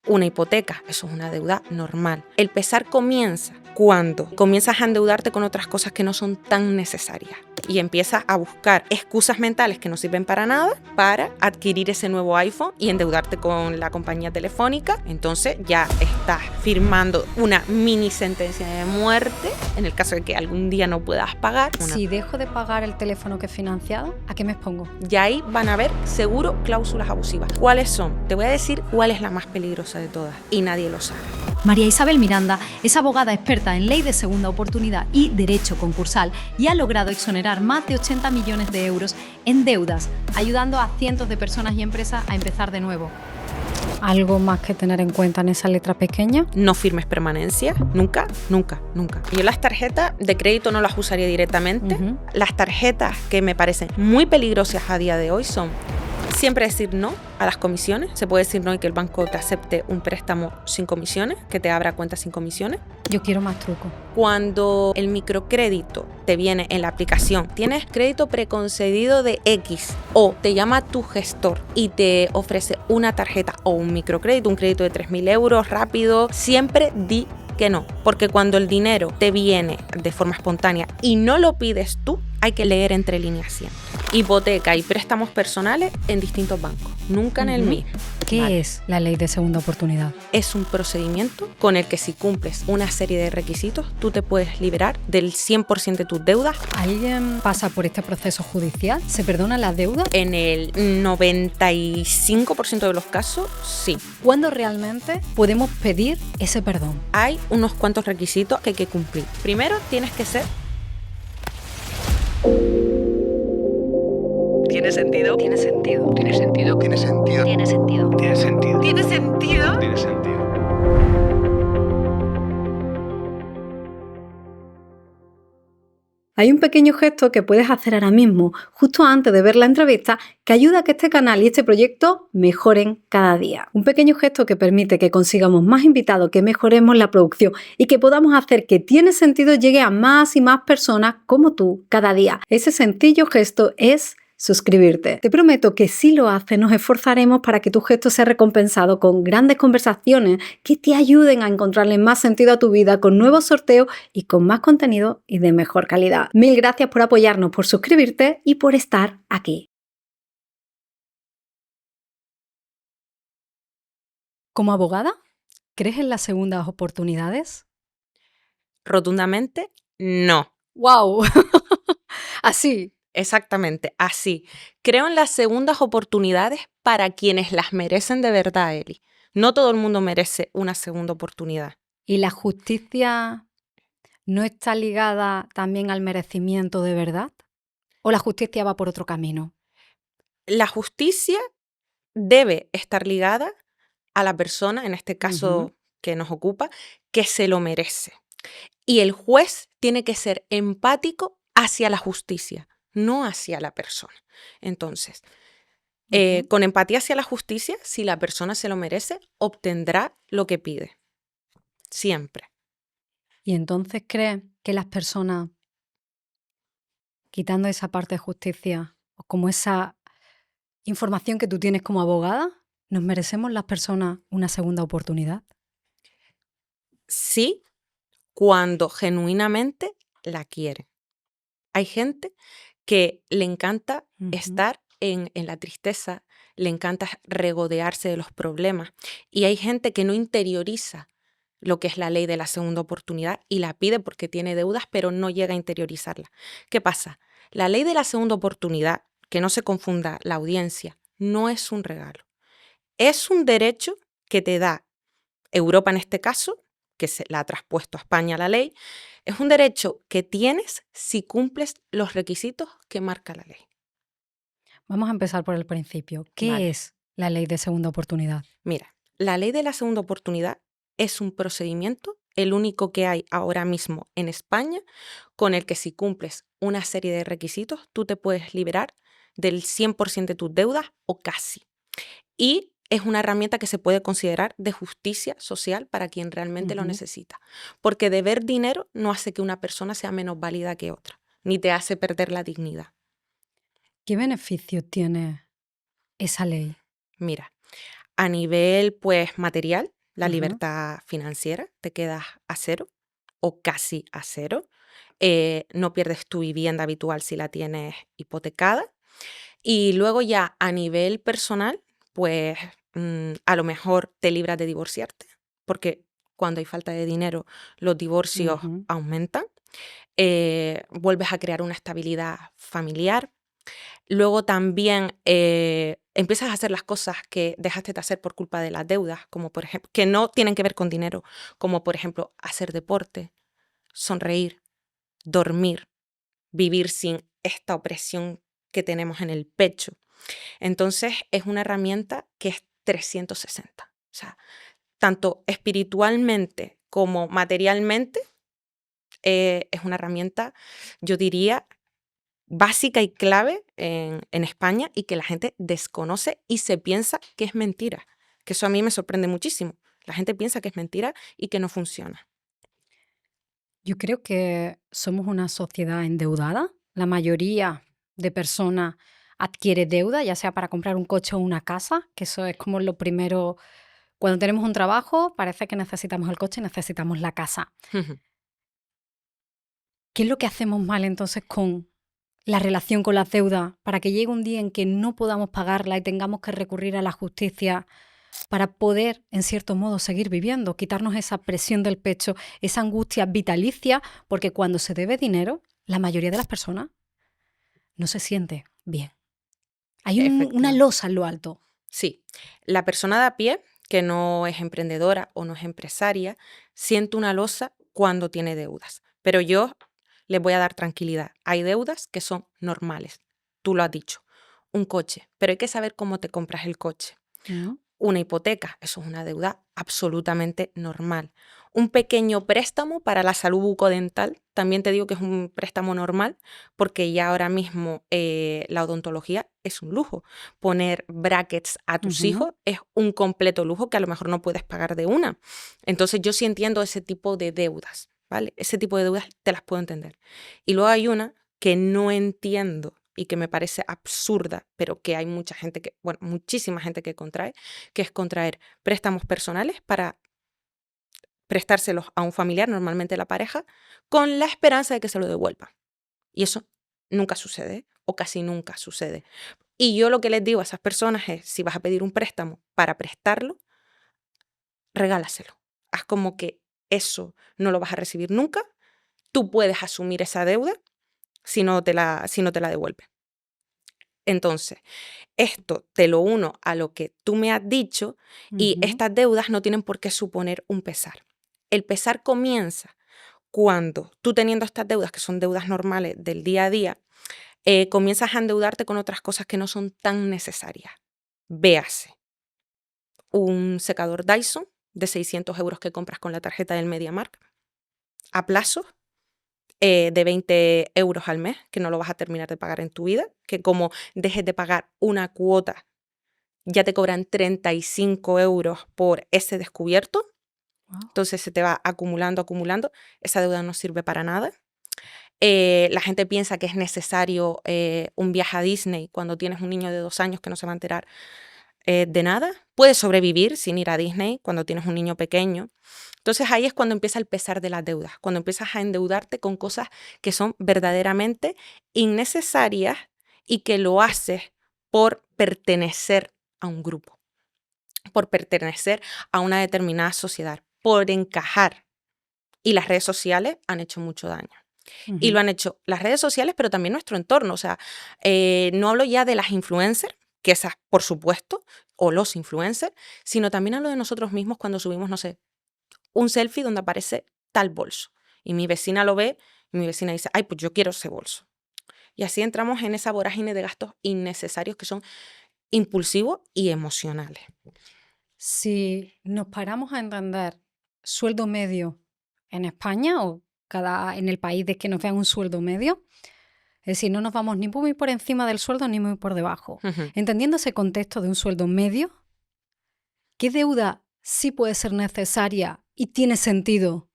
una hipoteca, eso es una deuda normal. El pesar comienza cuando comienzas a endeudarte con otras cosas que no son tan necesarias y empiezas a buscar excusas mentales que no sirven para nada para adquirir ese nuevo iPhone y endeudarte con la compañía telefónica. Entonces ya estás firmando una mini sentencia de muerte en el caso de que algún día no puedas pagar. Si dejo de pagar el teléfono que he financiado, ¿a qué me expongo? Y ahí van a haber seguro cláusulas abusivas. ¿Cuáles son? Te voy a decir cuál es la más peligrosa de todas y nadie lo sabe. María Isabel Miranda es abogada experta en ley de segunda oportunidad y derecho concursal y ha logrado exonerar más de 80 millones de euros en deudas, ayudando a cientos de personas y empresas a empezar de nuevo. ¿Algo más que tener en cuenta en esa letra pequeña? No firmes permanencia, nunca, nunca, nunca. Yo las tarjetas de crédito no las usaría directamente. Las tarjetas que me parecen muy peligrosas a día de hoy son siempre decir no a las comisiones. Se puede decir no y que el banco te acepte un préstamo sin comisiones, que te abra cuenta sin comisiones. Yo quiero más truco. Cuando el microcrédito te viene en la aplicación, tienes crédito preconcedido de X o te llama tu gestor y te ofrece una tarjeta o un microcrédito, un crédito de 3.000 euros rápido, siempre di que no, porque cuando el dinero te viene de forma espontánea y no lo pides tú, hay que leer entre líneas siempre. Hipoteca y préstamos personales en distintos bancos, nunca en el mismo. ¿Qué es la ley de segunda oportunidad? Es un procedimiento con el que si cumples una serie de requisitos, tú te puedes liberar del 100% de tus deudas. ¿Alguien pasa por este proceso judicial? ¿Se perdona la deuda? En el 95% de los casos, sí. ¿Cuándo realmente podemos pedir ese perdón? Hay unos cuantos requisitos que hay que cumplir. Primero, tienes que ser... ¿Tiene sentido? Tiene sentido. ¿Tiene sentido? Tiene sentido. Tiene sentido. Tiene sentido. ¿Tiene sentido? Tiene sentido. Hay un pequeño gesto que puedes hacer ahora mismo, justo antes de ver la entrevista, que ayuda a que este canal y este proyecto mejoren cada día. Un pequeño gesto que permite que consigamos más invitados, que mejoremos la producción y que podamos hacer que Tiene Sentido llegue a más y más personas como tú cada día. Ese sencillo gesto es suscribirte. Te prometo que si lo haces nos esforzaremos para que tu gesto sea recompensado con grandes conversaciones que te ayuden a encontrarle más sentido a tu vida, con nuevos sorteos y con más contenido y de mejor calidad. Mil gracias por apoyarnos, por suscribirte y por estar aquí. Como abogada, ¿crees en las segundas oportunidades? Rotundamente, no. ¡Wow! Así. Exactamente, así. Creo en las segundas oportunidades para quienes las merecen de verdad, Eli. No todo el mundo merece una segunda oportunidad. ¿Y la justicia no está ligada también al merecimiento de verdad? ¿O la justicia va por otro camino? La justicia debe estar ligada a la persona, en este caso que nos ocupa, que se lo merece. Y el juez tiene que ser empático hacia la justicia, no hacia la persona. Entonces, con empatía hacia la justicia, si la persona se lo merece, obtendrá lo que pide. Siempre. ¿Y entonces crees que las personas, quitando esa parte de justicia, o como esa información que tú tienes como abogada, nos merecemos las personas una segunda oportunidad? Sí, cuando genuinamente la quieren. Hay gente que le encanta estar en la tristeza, le encanta regodearse de los problemas, y hay gente que no interioriza lo que es la ley de la segunda oportunidad y la pide porque tiene deudas, pero no llega a interiorizarla. ¿Qué pasa? La ley de la segunda oportunidad, que no se confunda la audiencia, no es un regalo. Es un derecho que te da Europa en este caso, que se la ha traspuesto a España la ley. Es un derecho que tienes si cumples los requisitos que marca la ley. Vamos a empezar por el principio. ¿Qué es la ley de segunda oportunidad? Mira, la ley de la segunda oportunidad es un procedimiento, el único que hay ahora mismo en España, con el que si cumples una serie de requisitos, tú te puedes liberar del 100% de tus deudas o casi. Y es una herramienta que se puede considerar de justicia social para quien realmente lo necesita. Porque deber dinero no hace que una persona sea menos válida que otra, ni te hace perder la dignidad. ¿Qué beneficio tiene esa ley? Mira, a nivel material, la libertad financiera, te quedas a cero o casi a cero. No pierdes tu vivienda habitual si la tienes hipotecada. Y luego ya a nivel personal, pues a lo mejor te libras de divorciarte, porque cuando hay falta de dinero los divorcios aumentan. Vuelves a crear una estabilidad familiar. Luego también empiezas a hacer las cosas que dejaste de hacer por culpa de las deudas, como por ejemplo, que no tienen que ver con dinero, como por ejemplo hacer deporte, sonreír, dormir, vivir sin esta opresión que tenemos en el pecho. Entonces es una herramienta que es 360. O sea, tanto espiritualmente como materialmente, es una herramienta, yo diría, básica y clave en España y que la gente desconoce y se piensa que es mentira. Que eso a mí me sorprende muchísimo. La gente piensa que es mentira y que no funciona. Yo creo que somos una sociedad endeudada. La mayoría de personas adquiere deuda, ya sea para comprar un coche o una casa, que eso es como lo primero. Cuando tenemos un trabajo, parece que necesitamos el coche, necesitamos la casa. ¿Qué es lo que hacemos mal entonces con la relación con las deudas para que llegue un día en que no podamos pagarla y tengamos que recurrir a la justicia para poder, en cierto modo, seguir viviendo, quitarnos esa presión del pecho, esa angustia vitalicia, porque cuando se debe dinero, la mayoría de las personas no se siente bien. Hay una Efectivamente. losa en lo alto. Sí, la persona de a pie, que no es emprendedora o no es empresaria, siente una losa cuando tiene deudas. Pero yo les voy a dar tranquilidad. Hay deudas que son normales. Tú lo has dicho. Un coche, pero hay que saber cómo te compras el coche. Una hipoteca, eso es una deuda absolutamente normal. Un pequeño préstamo para la salud bucodental, también te digo que es un préstamo normal, porque ya ahora mismo la odontología es un lujo. Poner brackets a tus hijos es un completo lujo que a lo mejor no puedes pagar de una. Entonces yo sí entiendo ese tipo de deudas, ¿vale? Ese tipo de deudas te las puedo entender. Y luego hay una que no entiendo y que me parece absurda, pero que hay mucha gente que, bueno, muchísima gente que contrae, que es contraer préstamos personales para prestárselos a un familiar, normalmente la pareja, con la esperanza de que se lo devuelva. Y eso nunca sucede, o casi nunca sucede. Y yo lo que les digo a esas personas es, si vas a pedir un préstamo para prestarlo, regálaselo. Haz como que eso no lo vas a recibir nunca, tú puedes asumir esa deuda si no te la devuelve. Entonces, esto te lo uno a lo que tú me has dicho y estas deudas no tienen por qué suponer un pesar. El pesar comienza cuando tú teniendo estas deudas, que son deudas normales del día a día, comienzas a endeudarte con otras cosas que no son tan necesarias. Véase, un secador Dyson de 600 euros que compras con la tarjeta del MediaMarkt a plazo, de 20 euros al mes, que no lo vas a terminar de pagar en tu vida, que como dejes de pagar una cuota, ya te cobran 35 euros por ese descubierto. Wow. Entonces se te va acumulando, esa deuda no sirve para nada. La gente piensa que es necesario un viaje a Disney cuando tienes un niño de 2 años que no se va a enterar de nada. Puedes sobrevivir sin ir a Disney cuando tienes un niño pequeño. Entonces ahí es cuando empieza el pesar de las deudas, cuando empiezas a endeudarte con cosas que son verdaderamente innecesarias y que lo haces por pertenecer a un grupo, por pertenecer a una determinada sociedad, por encajar. Y las redes sociales han hecho mucho daño. Y lo han hecho las redes sociales, pero también nuestro entorno. O sea, no hablo ya de las influencers, que esas, por supuesto, o los influencers, sino también hablo de nosotros mismos cuando subimos, no sé, un selfie donde aparece tal bolso. Y mi vecina lo ve y mi vecina dice, ay, pues yo quiero ese bolso. Y así entramos en esa vorágine de gastos innecesarios que son impulsivos y emocionales. Si nos paramos a entender sueldo medio en España o en el país de que nos vean un sueldo medio, es decir, no nos vamos ni muy por encima del sueldo ni muy por debajo. Entendiendo ese contexto de un sueldo medio, ¿qué deuda sí puede ser necesaria y tiene sentido?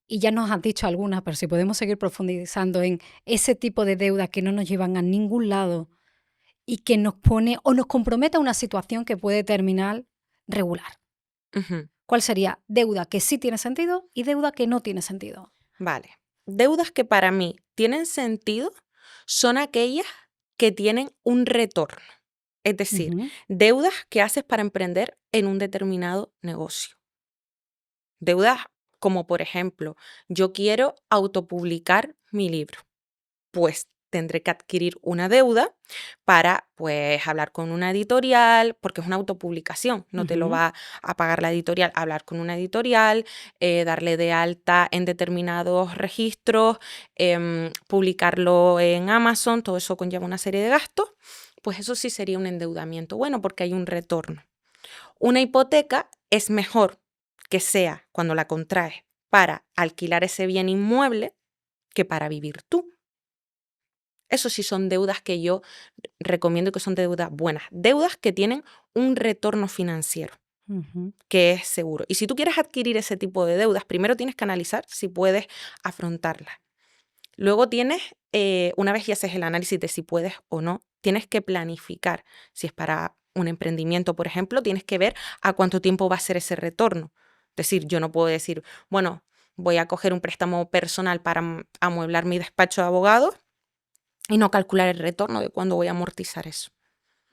Y ya nos has dicho algunas, pero si podemos seguir profundizando en ese tipo de deuda que no nos llevan a ningún lado y que nos pone o nos compromete a una situación que puede terminar regular. ¿Cuál sería deuda que sí tiene sentido y deuda que no tiene sentido? Vale. Deudas que para mí tienen sentido son aquellas que tienen un retorno. Es decir, Ujú, deudas que haces para emprender en un determinado negocio. Deudas como, por ejemplo, yo quiero autopublicar mi libro. Pues tendré que adquirir una deuda para, pues, hablar con una editorial, porque es una autopublicación, no te lo ujú. va a pagar la editorial, hablar con una editorial, darle de alta en determinados registros, publicarlo en Amazon, todo eso conlleva una serie de gastos, pues eso sí sería un endeudamiento, bueno, porque hay un retorno. Una hipoteca es mejor que sea cuando la contraes para alquilar ese bien inmueble que para vivir tú. Eso sí son deudas que yo recomiendo que son deudas buenas, deudas que tienen un retorno financiero, Ujú, que es seguro. Y si tú quieres adquirir ese tipo de deudas, primero tienes que analizar si puedes afrontarlas. Luego tienes, una vez que haces el análisis de si puedes o no, tienes que planificar. Si es para un emprendimiento, por ejemplo, tienes que ver a cuánto tiempo va a ser ese retorno. Es decir, yo no puedo decir, bueno, voy a coger un préstamo personal para amueblar mi despacho de abogados y no calcular el retorno de cuándo voy a amortizar eso.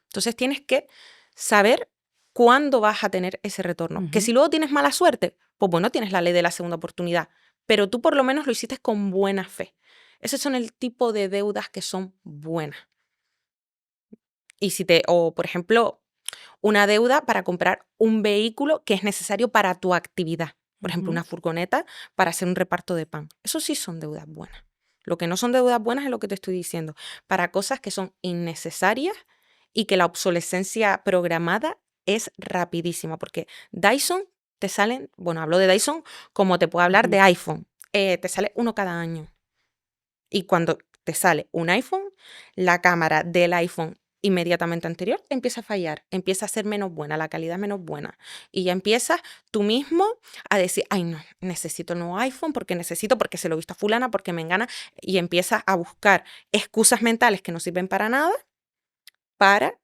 Entonces tienes que saber cuándo vas a tener ese retorno. Que ujú. si luego tienes mala suerte, pues bueno, tienes la ley de la segunda oportunidad, pero tú por lo menos lo hiciste con buena fe. Esos son el tipo de deudas que son buenas. Y si te, o por ejemplo, una deuda para comprar un vehículo que es necesario para tu actividad. Por ejemplo, Ujú. una furgoneta para hacer un reparto de pan. Eso sí son deudas buenas. Lo que no son deudas buenas es lo que te estoy diciendo. Para cosas que son innecesarias y que la obsolescencia programada es rapidísima. Porque Dyson te salen, bueno, hablo de Dyson como te puedo hablar de Ujú. iPhone. Te sale uno cada año. Y cuando te sale un iPhone, la cámara del iPhone inmediatamente anterior empieza a fallar, empieza a ser menos buena, la calidad es menos buena. Y ya empiezas tú mismo a decir, ay no, necesito un nuevo iPhone porque se lo he visto a fulana, porque me engana. Y empiezas a buscar excusas mentales que no sirven para nada para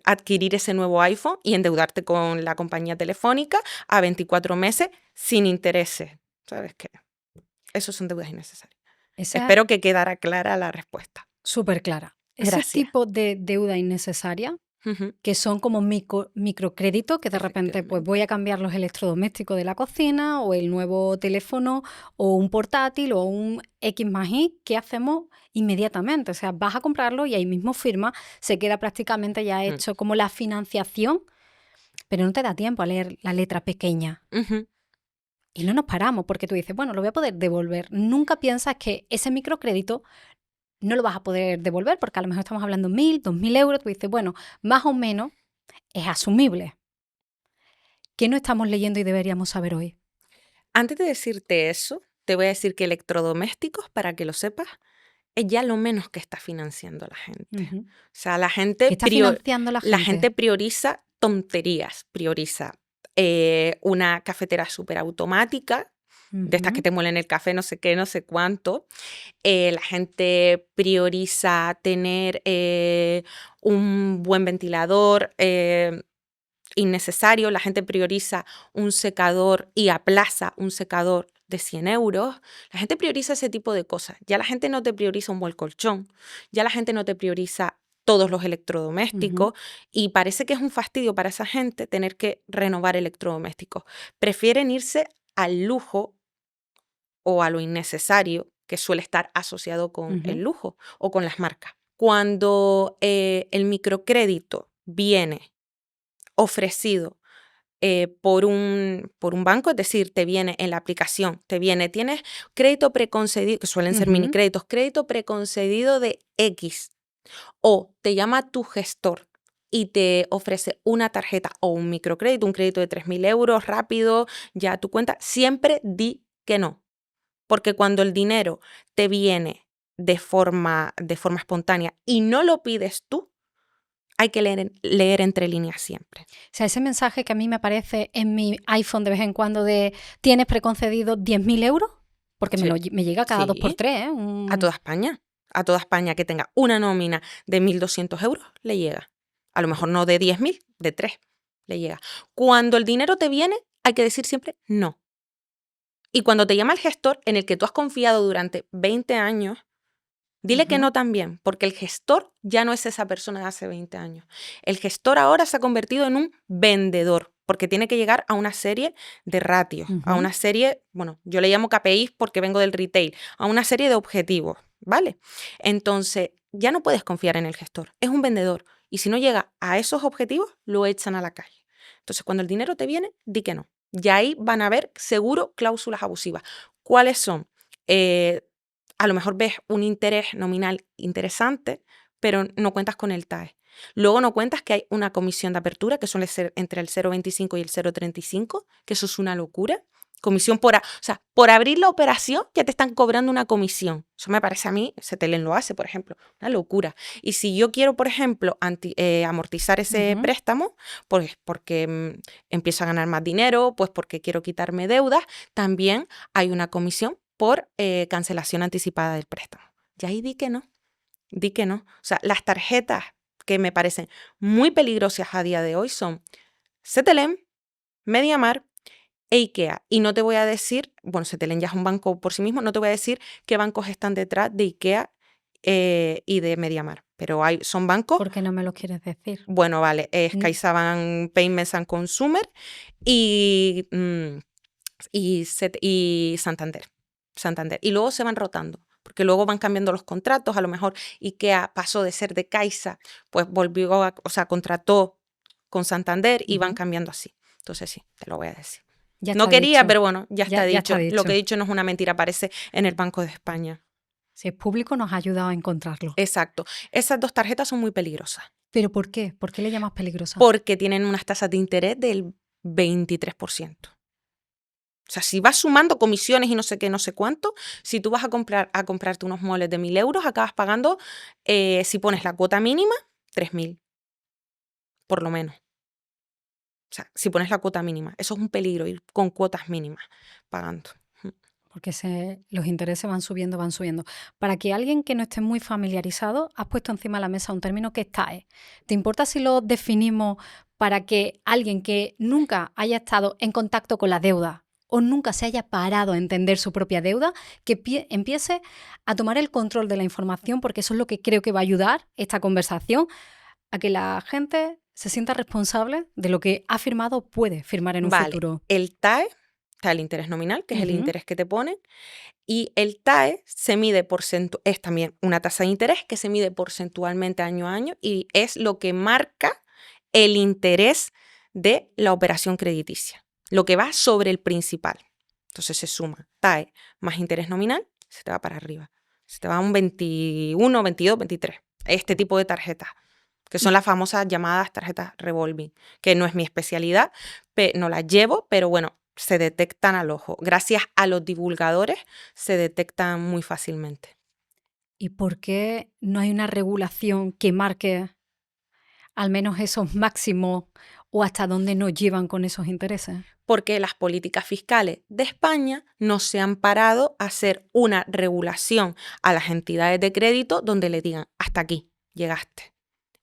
adquirir ese nuevo iPhone y endeudarte con la compañía telefónica a 24 meses sin intereses. ¿Sabes qué? Eso son deudas innecesarias. Esa Espero que quedara clara la respuesta. súper clara. Ese Gracias. tipo de deuda innecesaria, Ujú, que son como microcréditos, que de repente pues efectivamente. voy a cambiar los electrodomésticos de la cocina o el nuevo teléfono o un portátil o un X más Y, ¿qué hacemos inmediatamente? O sea, vas a comprarlo y ahí mismo firma, se queda prácticamente ya Mm, hecho como la financiación, pero no te da tiempo a leer la letra pequeña. ujú. Y no nos paramos porque tú dices, bueno, lo voy a poder devolver. Nunca piensas que ese microcrédito no lo vas a poder devolver porque a lo mejor estamos hablando 1.000, 2.000 euros. Tú dices, bueno, más o menos es asumible. ¿Qué no estamos leyendo y deberíamos saber hoy? Antes de decirte eso, te voy a decir que electrodomésticos, para que lo sepas, es ya lo menos que está financiando la gente. Ujú. O sea, ¿Qué está financiando la la gente? gente prioriza tonterías, prioriza una cafetera súper automática, de estas que Ujú, te muelen el café, no sé qué, no sé cuánto. La gente prioriza tener un buen ventilador, innecesario. La gente prioriza un secador y aplaza un secador de 100 euros. La gente prioriza ese tipo de cosas. Ya la gente no te prioriza un buen colchón. Ya la gente no te prioriza todos los ujú, electrodomésticos y parece que es un fastidio para esa gente tener que renovar electrodomésticos. Prefieren irse al lujo o a lo innecesario que suele estar asociado con el ujú, lujo o con las marcas. Cuando el microcrédito viene ofrecido por un banco, es decir, te viene en la aplicación, te viene, tienes crédito preconcedido, que suelen ser mini ujú, créditos, crédito preconcedido de X, o te llama tu gestor y te ofrece una tarjeta o un microcrédito, un crédito de 3.000 euros rápido, ya a tu cuenta, siempre di que no, porque cuando el dinero te viene de forma espontánea y no lo pides tú, hay que leer entre líneas siempre. O sea, ese mensaje que a mí me aparece en mi iPhone de vez en cuando de ¿tienes preconcedido 10.000 euros? Porque Sí, me llega cada dos por sí. tres, ¿eh? A toda España que tenga una nómina de 1.200 euros, le llega. A lo mejor no de 10.000, de 3 le llega. Cuando el dinero te viene hay que decir siempre no. Y cuando te llama el gestor en el que tú has confiado durante 20 años, dile que no también, porque el gestor ya no es esa persona de hace 20 años. El gestor ahora se ha convertido en un vendedor, porque tiene que llegar a una serie de ratios, a una serie, bueno, yo le llamo KPIs porque vengo del retail, a una serie de objetivos, ¿vale? Entonces, ya no puedes confiar en el gestor, es un vendedor. Y si no llega a esos objetivos, lo echan a la calle. Entonces, cuando el dinero te viene, di que no. Y ahí van a haber seguro cláusulas abusivas. ¿Cuáles son? A lo mejor ves un interés nominal interesante, pero no cuentas con el TAE. Luego no cuentas que hay una comisión de apertura, que suele ser entre el 0,25 y el 0,35, que eso es una locura. Comisión o sea, por abrir la operación ya te están cobrando una comisión. Eso me parece a mí, Cetelem lo hace, por ejemplo, una locura. Y si yo quiero, por ejemplo, amortizar ese préstamo, pues porque empiezo a ganar más dinero, pues porque quiero quitarme deudas, también hay una comisión por cancelación anticipada del préstamo. Y ahí di que no. O sea, las tarjetas que me parecen muy peligrosas a día de hoy son Cetelem, MediaMarkt e IKEA. Y no te voy a decir, bueno, Cetelem ya es un banco por sí mismo, no te voy a decir qué bancos están detrás de IKEA y de MediaMarkt. Pero son bancos... ¿Por qué no me lo quieres decir? Bueno, vale, es CaixaBank Payments and Consumer y Santander. Y luego se van rotando, porque luego van cambiando los contratos. A lo mejor IKEA pasó de ser de Caixa, pues contrató con Santander y van cambiando así. Entonces sí, te lo voy a decir. Ya No está quería, dicho. pero bueno, ya está dicho. dicho. Lo que he dicho no es una mentira, aparece en el Banco de España. Si es público, nos ha ayudado a encontrarlo. Exacto. Esas dos tarjetas son muy peligrosas. ¿Pero por qué? ¿Por qué le llamas peligrosa? Porque tienen unas tasas de interés del 23%. O sea, si vas sumando comisiones y no sé qué, no sé cuánto, si tú vas a comprarte unos muebles de 1.000 euros, acabas pagando, si pones la cuota mínima, 3.000, por lo menos. O sea, si pones la cuota mínima, eso es un peligro, ir con cuotas mínimas pagando. Porque los intereses van subiendo, van subiendo. Para que alguien que no esté muy familiarizado, has puesto encima de la mesa un término que es TAE. ¿Te importa si lo definimos para que alguien que nunca haya estado en contacto con la deuda o nunca se haya parado a entender su propia deuda, que empiece a tomar el control de la información, porque eso es lo que creo que va a ayudar esta conversación a que la gente se sienta responsable de lo que ha firmado o puede firmar en un futuro? El TAE, está el interés nominal, que es el interés que te ponen, y el TAE se mide es también una tasa de interés que se mide porcentualmente año a año y es lo que marca el interés de la operación crediticia, lo que va sobre el principal. Entonces se suma TAE más interés nominal, se te va para arriba. Se te va a un 21, 22, 23. Este tipo de tarjetas, que son las famosas llamadas tarjetas revolving, que no es mi especialidad, no las llevo, pero bueno, se detectan al ojo. Gracias a los divulgadores se detectan muy fácilmente. ¿Y por qué no hay una regulación que marque al menos esos máximos o hasta dónde nos llevan con esos intereses? Porque las políticas fiscales de España no se han parado a hacer una regulación a las entidades de crédito donde le digan, hasta aquí llegaste.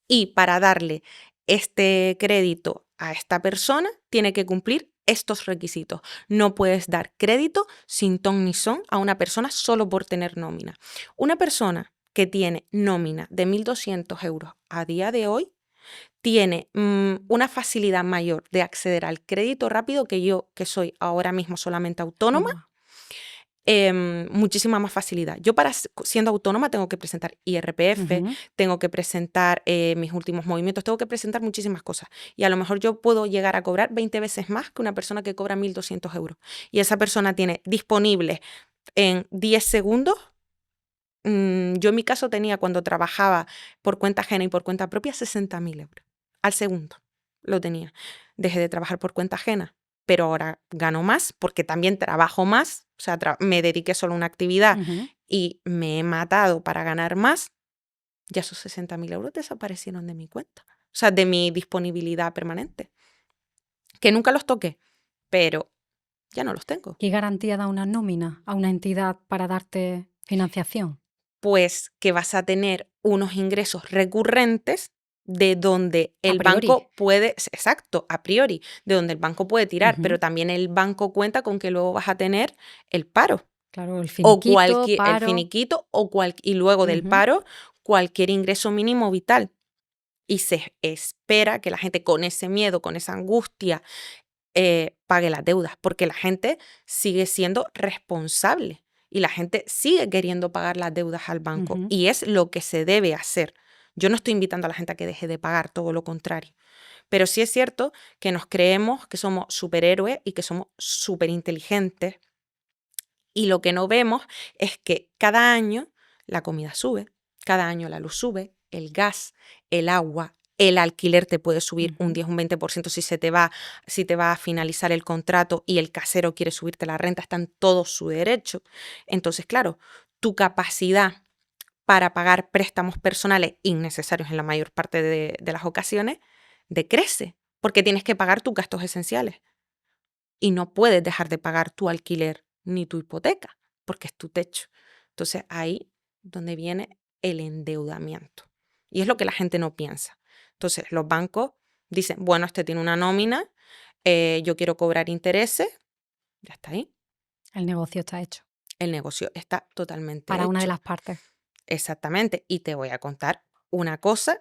Y para darle este crédito a esta persona, tiene que cumplir estos requisitos. No puedes dar crédito sin ton ni son a una persona solo por tener nómina. Una persona que tiene nómina de 1.200 euros a día de hoy tiene una facilidad mayor de acceder al crédito rápido que yo, que soy ahora mismo solamente autónoma. Muchísima más facilidad. Yo siendo autónoma tengo que presentar IRPF, tengo que presentar mis últimos movimientos, tengo que presentar muchísimas cosas. Y a lo mejor yo puedo llegar a cobrar 20 veces más que una persona que cobra 1.200 euros. Y esa persona tiene disponible en 10 segundos. Yo en mi caso tenía, cuando trabajaba por cuenta ajena y por cuenta propia, 60.000 euros. Al segundo lo tenía. Dejé de trabajar por cuenta ajena, pero ahora gano más porque también trabajo más, o sea, me dediqué solo a una actividad y me he matado para ganar más, ya esos 60.000 euros desaparecieron de mi cuenta, o sea, de mi disponibilidad permanente, que nunca los toqué, pero ya no los tengo. ¿Qué garantía da una nómina a una entidad para darte financiación? Pues que vas a tener unos ingresos recurrentes de donde A el priori. banco puede, exacto, a priori, de donde el banco puede tirar, Ujú. pero también el banco cuenta con que luego vas a tener el paro Claro, el o finiquito, el paro. finiquito y luego del Ujú. paro cualquier ingreso mínimo vital. Y se espera que la gente con ese miedo, con esa angustia, pague las deudas, porque la gente sigue siendo responsable y la gente sigue queriendo pagar las deudas al banco Ujú. y es lo que se debe hacer. Yo no estoy invitando a la gente a que deje de pagar, todo lo contrario. Pero sí es cierto que nos creemos que somos superhéroes y que somos superinteligentes y lo que no vemos es que cada año la comida sube, cada año la luz sube, el gas, el agua, el alquiler te puede subir un Ujú. 10, un 20% si te va a finalizar el contrato y el casero quiere subirte la renta, está en todo su derecho. Entonces, claro, tu capacidad para pagar préstamos personales innecesarios en la mayor parte de las ocasiones decrece, porque tienes que pagar tus gastos esenciales y no puedes dejar de pagar tu alquiler ni tu hipoteca, porque es tu techo. Entonces ahí donde viene el endeudamiento. Y es lo que la gente no piensa. Entonces los bancos dicen, bueno, este tiene una nómina, yo quiero cobrar intereses, ya está ahí. El negocio está hecho El negocio está totalmente para una de hecho. las partes. Exactamente. Y te voy a contar una cosa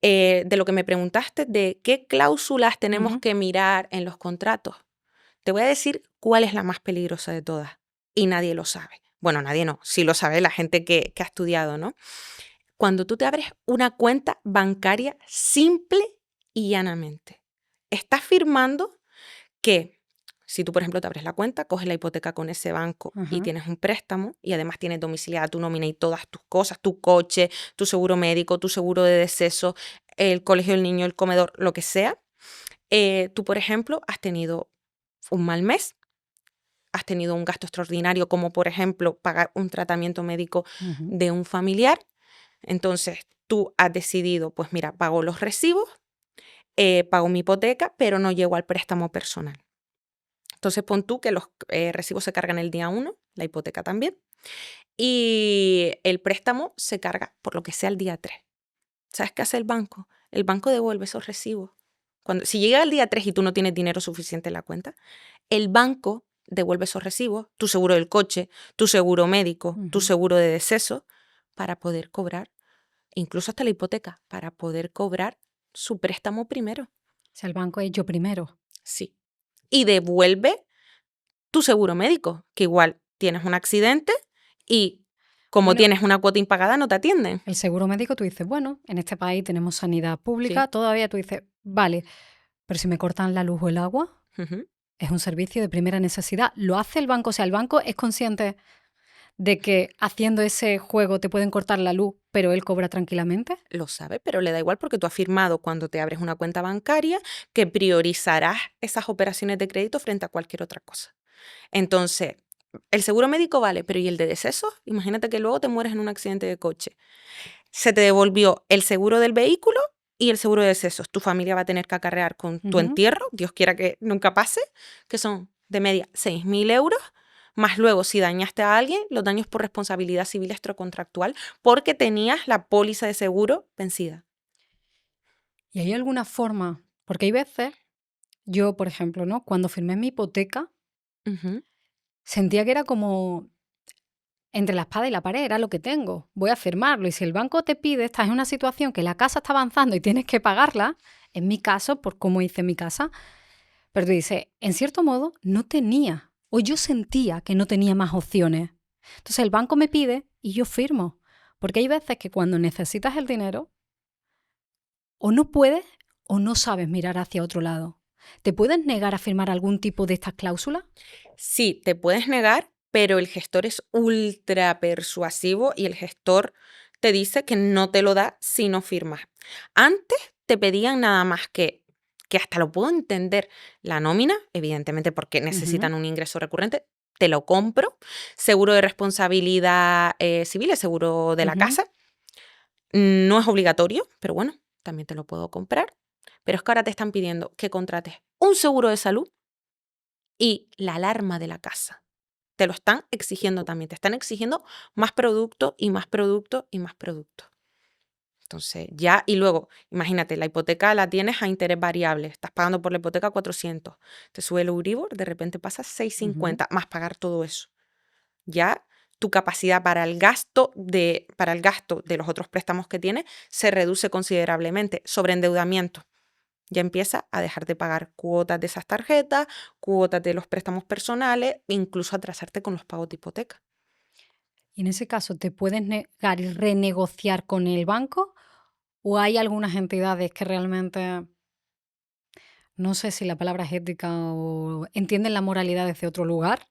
de lo que me preguntaste de qué cláusulas tenemos Ujú. que mirar en los contratos. Te voy a decir cuál es la más peligrosa de todas y nadie lo sabe. Bueno, nadie no, sí lo sabe la gente que ha estudiado, ¿no? Cuando tú te abres una cuenta bancaria simple y llanamente, estás firmando que si tú, por ejemplo, te abres la cuenta, coges la hipoteca con ese banco y Ajá. tienes un préstamo y además tienes domiciliada tu nómina y todas tus cosas, tu coche, tu seguro médico, tu seguro de deceso, el colegio del niño, el comedor, lo que sea, tú, por ejemplo, has tenido un mal mes, has tenido un gasto extraordinario, como por ejemplo pagar un tratamiento médico Ujú. de un familiar. Entonces tú has decidido, pues mira, pago los recibos, pago mi hipoteca, pero no llego al préstamo personal. Entonces pon tú que los recibos se cargan el día 1, la hipoteca también, y el préstamo se carga por lo que sea el día 3. ¿Sabes qué hace el banco? El banco devuelve esos recibos. Si llega el día 3 y tú no tienes dinero suficiente en la cuenta, el banco devuelve esos recibos, tu seguro del coche, tu seguro médico, tu Ujú. seguro de deceso, para poder cobrar, incluso hasta la hipoteca, para poder cobrar su préstamo primero. O sea, el banco es yo primero. Sí. Y devuelve tu seguro médico, que igual tienes un accidente y como Bueno, tienes una cuota impagada no te atienden. el seguro médico tú dices, bueno, en este país tenemos sanidad pública, Sí. todavía tú dices, vale, pero si me cortan la luz o el agua, Ujú. es un servicio de primera necesidad. ¿Lo hace el banco? O sea, el banco es consciente de que haciendo ese juego te pueden cortar la luz, pero él cobra tranquilamente. Lo sabe, pero le da igual porque tú has firmado cuando te abres una cuenta bancaria que priorizarás esas operaciones de crédito frente a cualquier otra cosa. Entonces, el seguro médico vale, pero ¿y el de deceso? Imagínate que luego te mueres en un accidente de coche. Se te devolvió el seguro del vehículo y el seguro de decesos. Tu familia va a tener que acarrear con tu Ujú. entierro, Dios quiera que nunca pase, que son de media 6.000 euros, más luego si dañaste a alguien, los daños por responsabilidad civil extracontractual porque tenías la póliza de seguro vencida. ¿Y hay alguna forma? Porque hay veces, yo, por ejemplo, ¿no? Cuando firmé mi hipoteca, Ujú. sentía que era como entre la espada y la pared, era lo que tengo, voy a firmarlo. Y si el banco te pide, estás en una situación que la casa está avanzando y tienes que pagarla, en mi caso, por cómo hice mi casa, pero tú dices, en cierto modo, no tenía, o yo sentía que no tenía más opciones. Entonces el banco me pide y yo firmo. Porque hay veces que cuando necesitas el dinero, o no puedes o no sabes mirar hacia otro lado. ¿Te puedes negar a firmar algún tipo de estas cláusulas? Sí, te puedes negar, pero el gestor es ultra persuasivo y el gestor te dice que no te lo da si no firmas. Antes te pedían nada más que hasta lo puedo entender, la nómina, evidentemente porque Ujú. necesitan un ingreso recurrente, te lo compro, seguro de responsabilidad civil, el seguro de la Ujú. casa, no es obligatorio, pero bueno, también te lo puedo comprar. Pero es que ahora te están pidiendo que contrates un seguro de salud y la alarma de la casa. Te lo están exigiendo también, te están exigiendo más producto y más producto y más producto. Entonces, ya, y luego, imagínate, la hipoteca la tienes a interés variable, estás pagando por la hipoteca 400, te sube el Euribor, de repente pasas Ujú. 650, más pagar todo eso. Ya tu capacidad para el gasto de los otros préstamos que tienes se reduce considerablemente. Sobreendeudamiento. Ya empieza a dejar de pagar cuotas de esas tarjetas, cuotas de los préstamos personales, incluso atrasarte con los pagos de hipoteca. Y en ese caso, ¿te puedes negar y renegociar con el banco? ¿O hay algunas entidades que realmente, no sé si la palabra es ética o entienden la moralidad desde otro lugar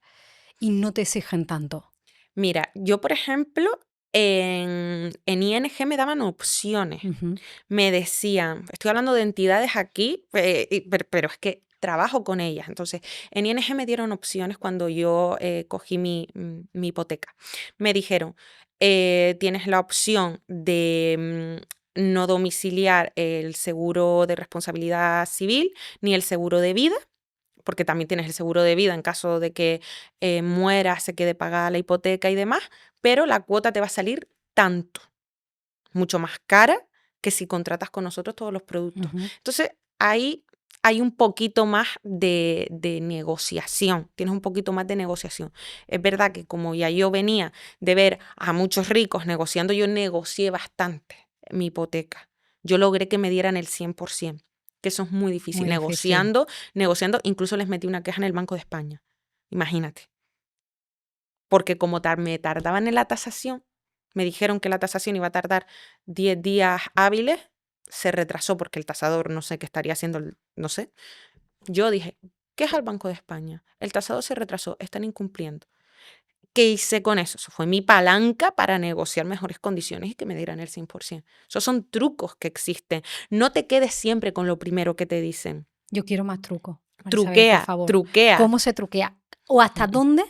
y no te exigen tanto? Mira, yo, por ejemplo, en ING me daban opciones. Ujú, Me decían, estoy hablando de entidades aquí, pero es que trabajo con ellas. Entonces, en ING me dieron opciones cuando yo cogí mi hipoteca. Me dijeron, tienes la opción de no domiciliar el seguro de responsabilidad civil ni el seguro de vida, porque también tienes el seguro de vida en caso de que mueras, se quede pagada la hipoteca y demás, pero la cuota te va a salir tanto, mucho más cara que si contratas con nosotros todos los productos. ujú. Entonces, ahí hay un poquito más de negociación, tienes un poquito más de negociación. Es verdad que como ya yo venía de ver a muchos ricos negociando, yo negocié bastante mi hipoteca. Yo logré que me dieran el 100%, que eso es muy difícil. Muy difícil. Negociando, incluso les metí una queja en el Banco de España. Imagínate. Porque como me tardaban en la tasación, me dijeron que la tasación iba a tardar 10 días hábiles, se retrasó porque el tasador no sé qué estaría haciendo, no sé. Yo dije, ¿qué es el Banco de España? El tasador se retrasó, están incumpliendo. ¿Qué hice con eso? Eso fue mi palanca para negociar mejores condiciones y que me dieran el 100%. Esos son trucos que existen. No te quedes siempre con lo primero que te dicen. Yo quiero más trucos, Marisabel, por Truquea, favor. truquea. ¿Cómo se truquea? ¿O hasta Mm. dónde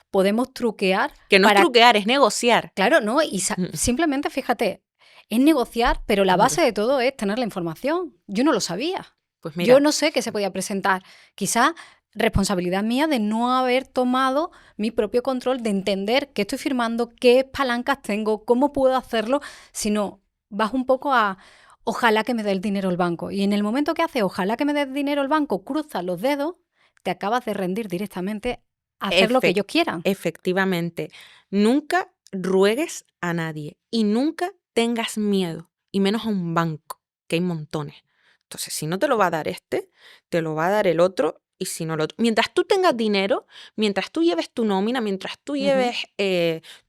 podemos truquear Que no es para, truquear, es negociar. claro, ¿no? Y Mm. simplemente, fíjate, es negociar, pero la base Hombre, de todo es tener la información. Yo no lo sabía. pues Yo mira. no sé qué se podía presentar. Quizás responsabilidad mía de no haber tomado mi propio control, de entender qué estoy firmando, qué palancas tengo, cómo puedo hacerlo, sino vas un poco a ojalá que me dé el dinero el banco. Y en el momento que hace ojalá que me dé el dinero el banco, cruzas los dedos, te acabas de rendir directamente a hacer lo que ellos Efec- quieran. Efectivamente, nunca ruegues a nadie y nunca tengas miedo, y menos a un banco, que hay montones. Entonces, si no te lo va a dar este, te lo va a dar el otro, y si no el otro. Mientras tú tengas dinero, mientras tú lleves tu nómina, mientras tú Ujú. lleves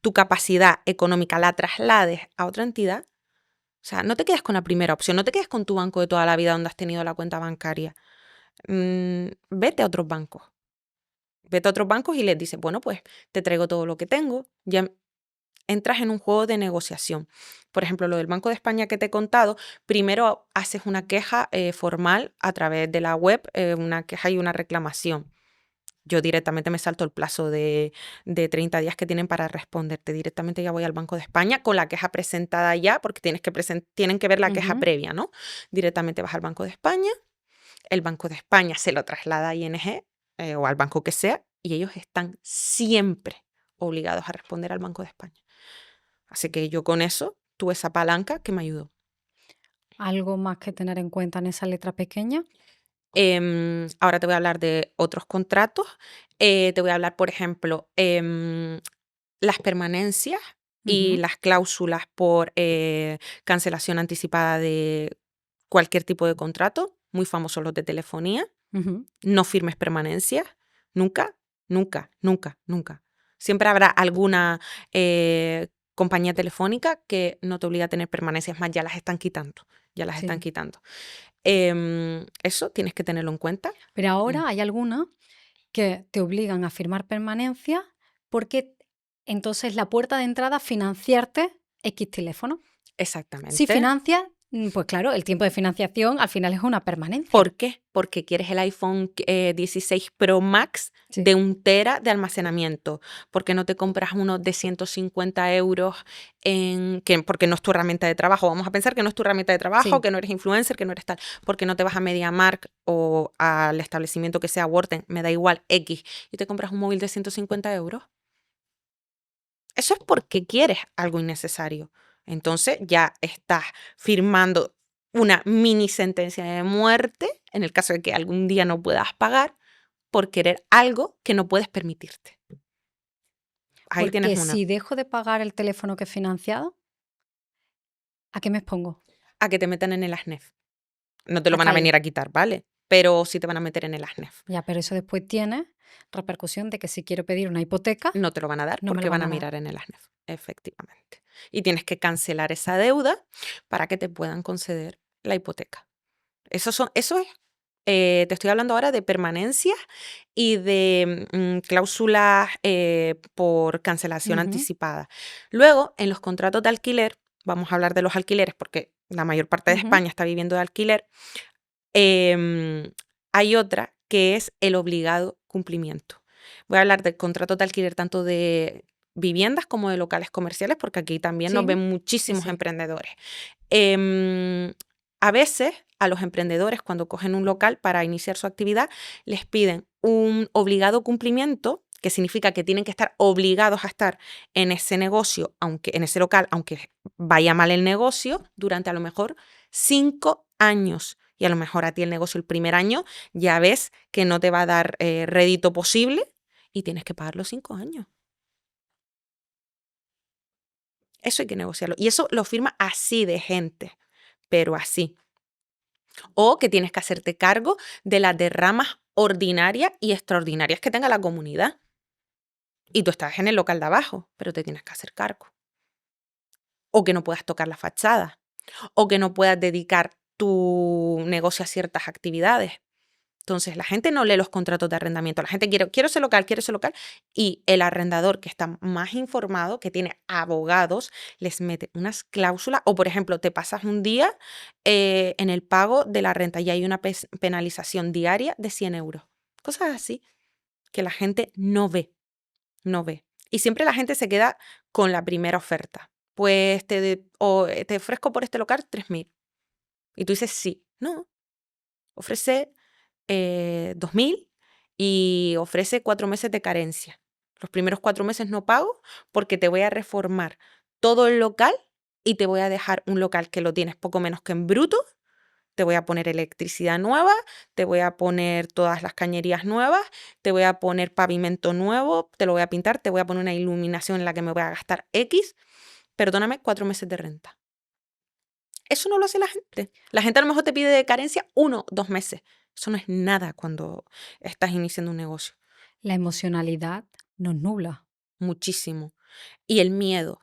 tu capacidad económica, la traslades a otra entidad, o sea, no te quedes con la primera opción, no te quedes con tu banco de toda la vida donde has tenido la cuenta bancaria. Vete a otros bancos. Vete a otros bancos y les dices, bueno, pues te traigo todo lo que tengo. Ya entras en un juego de negociación. Por ejemplo, lo del Banco de España que te he contado, primero haces una queja formal a través de la web, una queja y una reclamación. Yo directamente me salto el plazo de 30 días que tienen para responderte. Directamente ya voy al Banco de España con la queja presentada ya, porque tienen que ver la queja Ujú. previa, ¿no? Directamente vas al Banco de España, el Banco de España se lo traslada a ING o al banco que sea, y ellos están siempre obligados a responder al Banco de España. Así que yo con eso tuve esa palanca que me ayudó. ¿Algo más que tener en cuenta en esa letra pequeña? Ahora te voy a hablar de otros contratos. Te voy a hablar, por ejemplo, las permanencias y Ujú, las cláusulas por cancelación anticipada de cualquier tipo de contrato, muy famosos los de telefonía. ujú. No firmes permanencias, nunca, nunca, nunca, nunca. Siempre habrá alguna compañía telefónica que no te obliga a tener permanencias más, ya las están quitando, ya las están Sí. quitando. Eso tienes que tenerlo en cuenta. Pero Mm, ahora hay algunas que te obligan a firmar permanencia porque entonces la puerta de entrada es financiarte X teléfono. Si Exactamente. financias, pues claro, el tiempo de financiación al final es una permanencia. ¿Por qué? Porque quieres el iPhone 16 Pro Max Sí, de 1 TB de almacenamiento. Porque no te compras uno de 150 euros porque no es tu herramienta de trabajo. Vamos a pensar que no es tu herramienta de trabajo, sí. que no eres influencer, que no eres tal. Porque no te vas a MediaMarkt o al establecimiento que sea Worten, me da igual, X, y te compras un móvil de 150 euros. Eso es porque quieres algo innecesario. Entonces ya estás firmando una mini sentencia de muerte en el caso de que algún día no puedas pagar por querer algo que no puedes permitirte. Ahí tienes Porque una. si dejo de pagar el teléfono que he financiado, ¿a qué me expongo? A que te metan en el ASNEF. No te lo A van a calle. venir a quitar, ¿vale? Pero sí te van a meter en el ASNEF. Ya, pero eso después tiene repercusión de que si quiero pedir una hipoteca, No te lo van a dar no me porque lo van van a a dar. mirar en el ASNEF, efectivamente. Y tienes que cancelar esa deuda para que te puedan conceder la hipoteca. Eso es, te estoy hablando ahora de permanencias y de cláusulas por cancelación Ujú, anticipada. Luego, en los contratos de alquiler, vamos a hablar de los alquileres porque la mayor parte de ujú, España está viviendo de alquiler. Em, Hay otra que es el obligado cumplimiento. Voy a hablar de contratos de alquiler tanto de viviendas como de locales comerciales, porque aquí también nos ven sí, sí, muchísimos sí. emprendedores. Em, a veces a los emprendedores cuando cogen un local para iniciar su actividad les piden un obligado cumplimiento, que significa que tienen que estar obligados a estar en ese negocio, aunque en ese local, aunque vaya mal el negocio, durante a lo mejor 5 años. Y a lo mejor a ti el negocio el primer año ya ves que no te va a dar rédito posible y tienes que pagar los 5 años. Eso hay que negociarlo. Y eso lo firma así de gente, pero así. O que tienes que hacerte cargo de las derramas ordinarias y extraordinarias que tenga la comunidad. Y tú estás en el local de abajo, pero te tienes que hacer cargo. O que no puedas tocar la fachada. O que no puedas dedicar tu negocio a ciertas actividades. Entonces, la gente no lee los contratos de arrendamiento. La gente quiero quiero ese local. Y el arrendador que está más informado, que tiene abogados, les mete unas cláusulas. O, por ejemplo, te pasas un día en el pago de la renta y hay una penalización diaria de 100 euros. Cosas así que la gente no ve, no ve. Y siempre la gente se queda con la primera oferta. Pues te ofrezco por este local 3.000. Y tú dices sí. No, ofrece 2.000 y ofrece 4 meses de carencia. Los primeros 4 meses no pago porque te voy a reformar todo el local y te voy a dejar un local que lo tienes poco menos que en bruto. Te voy a poner electricidad nueva, te voy a poner todas las cañerías nuevas, te voy a poner pavimento nuevo, te lo voy a pintar, te voy a poner una iluminación en la que me voy a gastar X. Perdóname, 4 meses de renta. Eso no lo hace la gente. La gente a lo mejor te pide de carencia 1, 2 meses. Eso no es nada cuando estás iniciando un negocio. La emocionalidad nos nubla. Muchísimo. Y el miedo.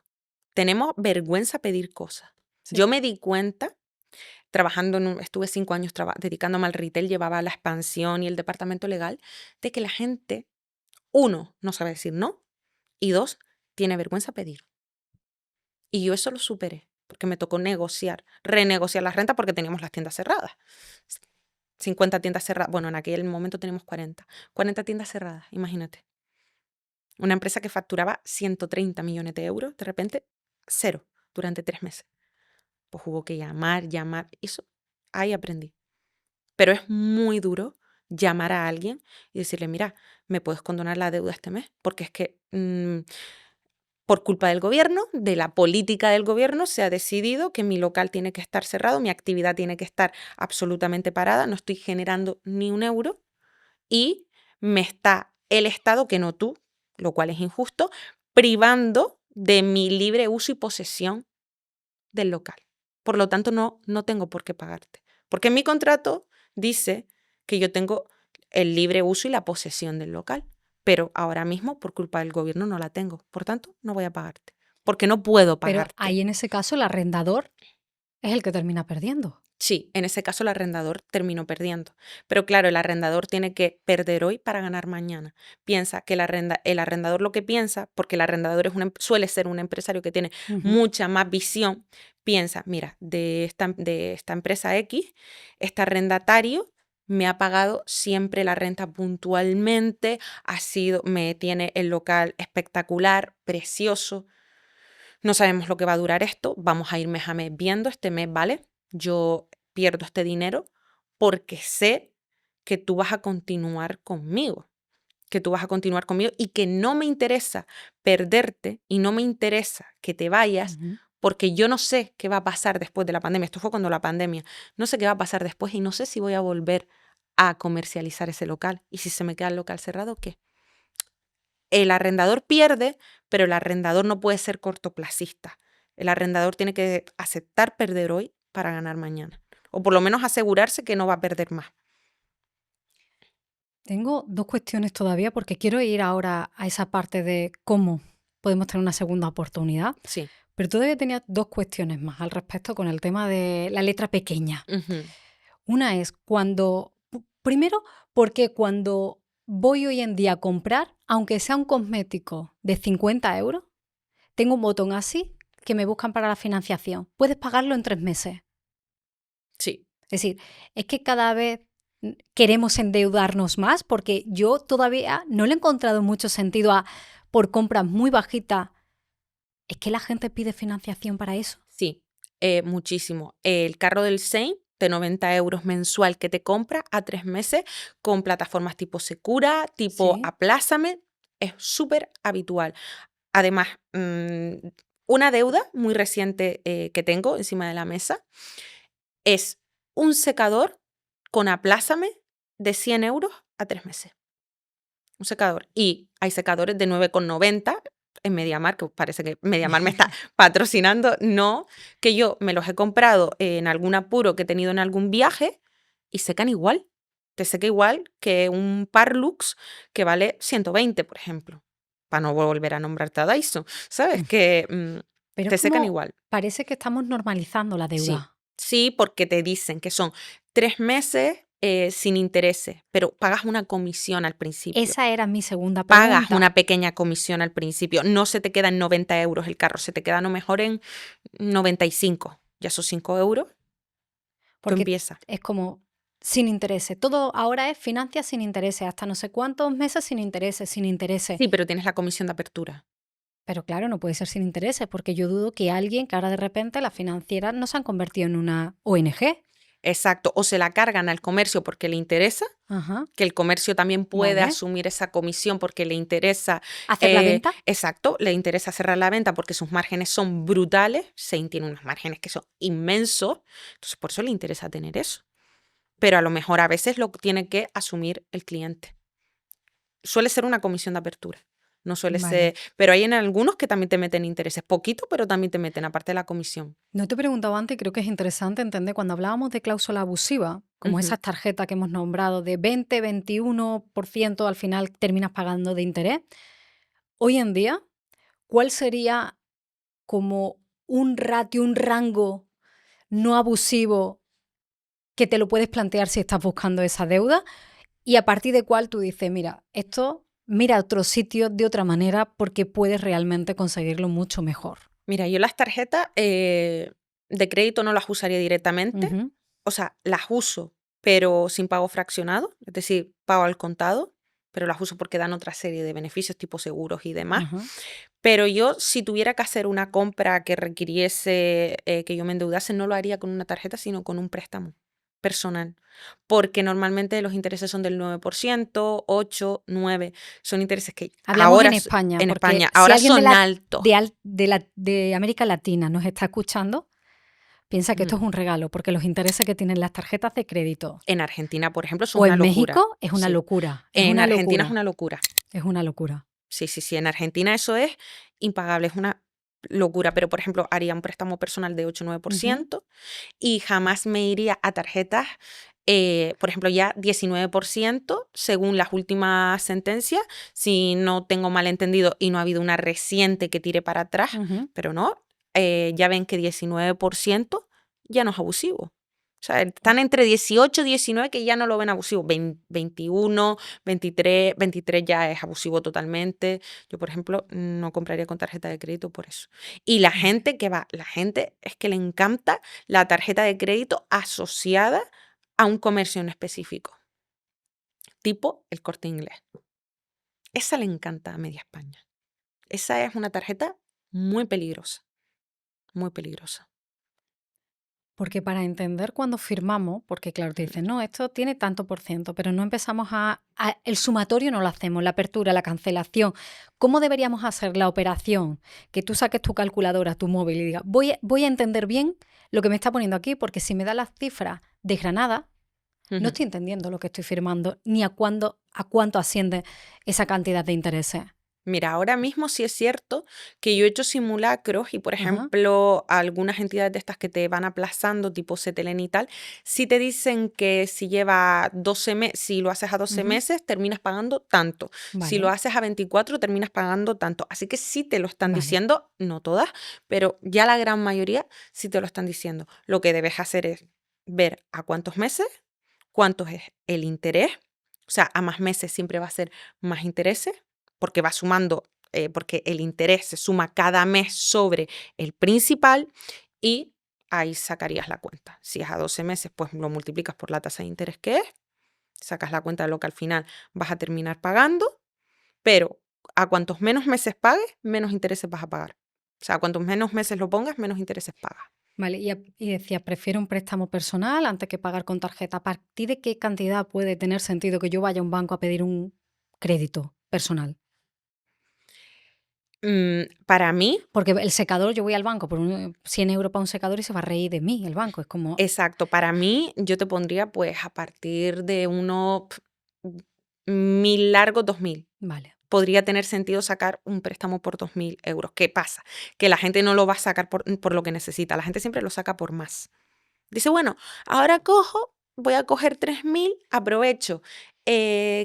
Tenemos vergüenza a pedir cosas. Yo Sí. me di cuenta, estuve 5 años dedicándome al retail, llevaba la expansión y el departamento legal, de que la gente, uno, no sabe decir no, y dos, tiene vergüenza a pedir. Y yo eso lo superé, porque me tocó renegociar las rentas porque teníamos las tiendas cerradas. 50 tiendas cerradas. Bueno, en aquel momento tenemos 40. 40 tiendas cerradas, imagínate. Una empresa que facturaba 130 millones de euros, de repente, cero durante 3 meses. Pues hubo que llamar. Eso, ahí aprendí. Pero es muy duro llamar a alguien y decirle, mira, ¿me puedes condonar la deuda este mes? Porque es que por culpa del gobierno, de la política del gobierno, se ha decidido que mi local tiene que estar cerrado, mi actividad tiene que estar absolutamente parada, no estoy generando ni un euro y me está el Estado, que no tú, lo cual es injusto, privando de mi libre uso y posesión del local. Por lo tanto, no tengo por qué pagarte. Porque en mi contrato dice que yo tengo el libre uso y la posesión del local, pero ahora mismo, por culpa del gobierno, no la tengo. Por tanto, no voy a pagarte, porque no puedo Pero pagarte. ahí en ese caso el arrendador es el que termina perdiendo. Sí, en ese caso el arrendador terminó perdiendo. Pero claro, el arrendador tiene que perder hoy para ganar mañana. Piensa que el arrendador lo que piensa, porque el arrendador suele ser un empresario que tiene Ujú. mucha más visión, piensa, mira, de esta empresa X, este arrendatario me ha pagado siempre la renta puntualmente, me tiene el local espectacular, precioso. No sabemos lo que va a durar esto, vamos a ir mes a mes viendo, este mes, ¿vale? Yo pierdo este dinero porque sé que tú vas a continuar conmigo, que tú vas a continuar conmigo y que no me interesa perderte y no me interesa que te vayas Ujú. porque yo no sé qué va a pasar después de la pandemia. Esto fue cuando la pandemia. No sé qué va a pasar después y no sé si voy a volver a comercializar ese local. Y si se me queda el local cerrado, ¿qué? El arrendador pierde, pero el arrendador no puede ser cortoplacista. El arrendador tiene que aceptar perder hoy para ganar mañana. O por lo menos asegurarse que no va a perder más. Tengo dos cuestiones todavía porque quiero ir ahora a esa parte de cómo podemos tener una segunda oportunidad, Sí. pero todavía tenía dos cuestiones más al respecto con el tema de la letra pequeña. Ujú. Una es primero, porque cuando voy hoy en día a comprar, aunque sea un cosmético de 50 euros, tengo un botón así que me buscan para la financiación. Puedes pagarlo en 3 meses. Sí. Es decir, es que cada vez queremos endeudarnos más porque yo todavía no le he encontrado mucho sentido a por compras muy bajitas. Es que la gente pide financiación para eso. Sí, muchísimo. El carro del Sein de 90 euros mensual que te compra a 3 meses con plataformas tipo Secura, tipo Sí. Aplázame, es súper habitual. Además, una deuda muy reciente que tengo encima de la mesa es un secador con Aplázame de 100 euros a 3 meses. Un secador. Y hay secadores de 9,90 en MediaMarkt, que parece que MediaMarkt me está patrocinando. No, que yo me los he comprado en algún apuro que he tenido en algún viaje y secan igual. Te seca igual que un Parlux que vale 120, por ejemplo. Para no volver a nombrarte a Dyson. ¿Sabes? Que Pero es te secan como, igual. parece que estamos normalizando la Sí. deuda. Sí, porque te dicen que son 3 meses sin intereses, pero pagas una comisión al principio. Esa era mi segunda Pagas pregunta. una pequeña comisión al principio. No se te queda en 90 euros el carro, se te queda a lo mejor en 95. Ya esos 5 euros, tú Porque empiezas. es como sin intereses. Todo ahora es financia sin intereses, hasta no sé cuántos meses sin intereses, sin intereses. Sí, pero tienes la comisión de apertura. Pero claro, no puede ser sin intereses, porque yo dudo que alguien que ahora de repente las financieras no se han convertido en una ONG. Exacto. O se la cargan al comercio porque le interesa, Ajá, que el comercio también puede vale. asumir esa comisión porque le interesa, ¿Hacer la venta? exacto, le interesa cerrar la venta porque sus márgenes son brutales. Sein tiene unos márgenes que son inmensos, entonces por eso le interesa tener eso. Pero a lo mejor a veces lo tiene que asumir el cliente. Suele ser una comisión de apertura. No suele Vale. ser. Pero hay en algunos que también te meten intereses. Poquito, pero también te meten, aparte de la comisión. No te he preguntado antes y creo que es interesante entender cuando hablábamos de cláusula abusiva, como Ujú. esas tarjetas que hemos nombrado de 20, 21% al final terminas pagando de interés. Hoy en día, ¿cuál sería como un ratio, un rango no abusivo que te lo puedes plantear si estás buscando esa deuda? Y a partir de cuál tú dices, mira, esto, mira otro sitio de otra manera porque puedes realmente conseguirlo mucho mejor. Mira, yo las tarjetas de crédito no las usaría directamente. Ujú, O sea, las uso, pero sin pago fraccionado. Es decir, pago al contado, pero las uso porque dan otra serie de beneficios tipo seguros y demás. ajá. Pero yo, si tuviera que hacer una compra que requiriese que yo me endeudase, no lo haría con una tarjeta, sino con un préstamo personal. Porque normalmente los intereses son del 9%, 8, 9. Son intereses que Hablamos ahora en España, en porque España si ahora alguien son altos. de América Latina nos está escuchando, piensa que esto Ujú. es un regalo, porque los intereses que tienen las tarjetas de crédito En Argentina, por ejemplo, son o una en locura. México es una Sí. locura, es En una Argentina es locura, una locura. es una locura. Sí, sí, sí. En Argentina eso es impagable, es una locura. Pero, por ejemplo, haría un préstamo personal de 8 o Ujú, 9% y jamás me iría a tarjetas, por ejemplo, ya 19%, según las últimas sentencias, si no tengo mal entendido y no ha habido una reciente que tire para atrás, ujú. pero no, ya ven que 19% ya no es abusivo. O sea, están entre 18 y 19 que ya no lo ven abusivo. 21, 23 ya es abusivo totalmente. Yo, por ejemplo, no compraría con tarjeta de crédito por eso. Y la Vale. gente que va, la gente es que le encanta la tarjeta de crédito asociada a un comercio en específico, tipo el Corte Inglés. Esa le encanta a Media España. Esa es una tarjeta muy peligrosa, muy peligrosa. Porque para entender cuando firmamos, porque claro, te dicen, no, esto tiene tanto por ciento, pero no empezamos el sumatorio no lo hacemos, la apertura, la cancelación. ¿Cómo deberíamos hacer la operación? Que tú saques tu calculadora, tu móvil y digas, voy a entender bien lo que me está poniendo aquí, porque si me da las cifras desgranadas, no estoy entendiendo lo que estoy firmando, ni a cuánto asciende esa cantidad de intereses. Mira, ahora mismo sí es cierto que yo he hecho simulacros y, por Ajá. ejemplo, algunas entidades de estas que te van aplazando, tipo Cetelem y tal, sí te dicen que si lleva 12 meses, si lo haces a 12 Ujú. meses, terminas pagando tanto. Si lo Vale, haces a 24, terminas pagando tanto. Así que sí te lo están vale. diciendo, no todas, pero ya la gran mayoría sí te lo están diciendo. Lo que debes hacer es ver a cuántos meses, cuánto es el interés. O sea, a más meses siempre va a ser más intereses porque va sumando, porque el interés se suma cada mes sobre el principal y ahí sacarías la cuenta. Si es a 12 meses, pues lo multiplicas por la tasa de interés que es, sacas la cuenta de lo que al final vas a terminar pagando, pero a cuantos menos meses pagues, menos intereses vas a pagar. O sea, a cuantos menos meses lo pongas, menos intereses pagas. Vale, y decía, prefiero un préstamo personal antes que pagar con tarjeta. ¿A partir de qué cantidad puede tener sentido que yo vaya a un banco a pedir un crédito personal? Para mí, Porque el secador, yo voy al banco por 100 euros para un secador y se va a reír de mí el banco. Es como, exacto, para mí yo te pondría pues a partir de unos 1.000 largos, 2.000. vale. Podría tener sentido sacar un préstamo por 2.000 euros. ¿Qué pasa? Que la gente no lo va a sacar por lo que necesita. La gente siempre lo saca por más. Dice, bueno, ahora voy a coger 3.000, aprovecho,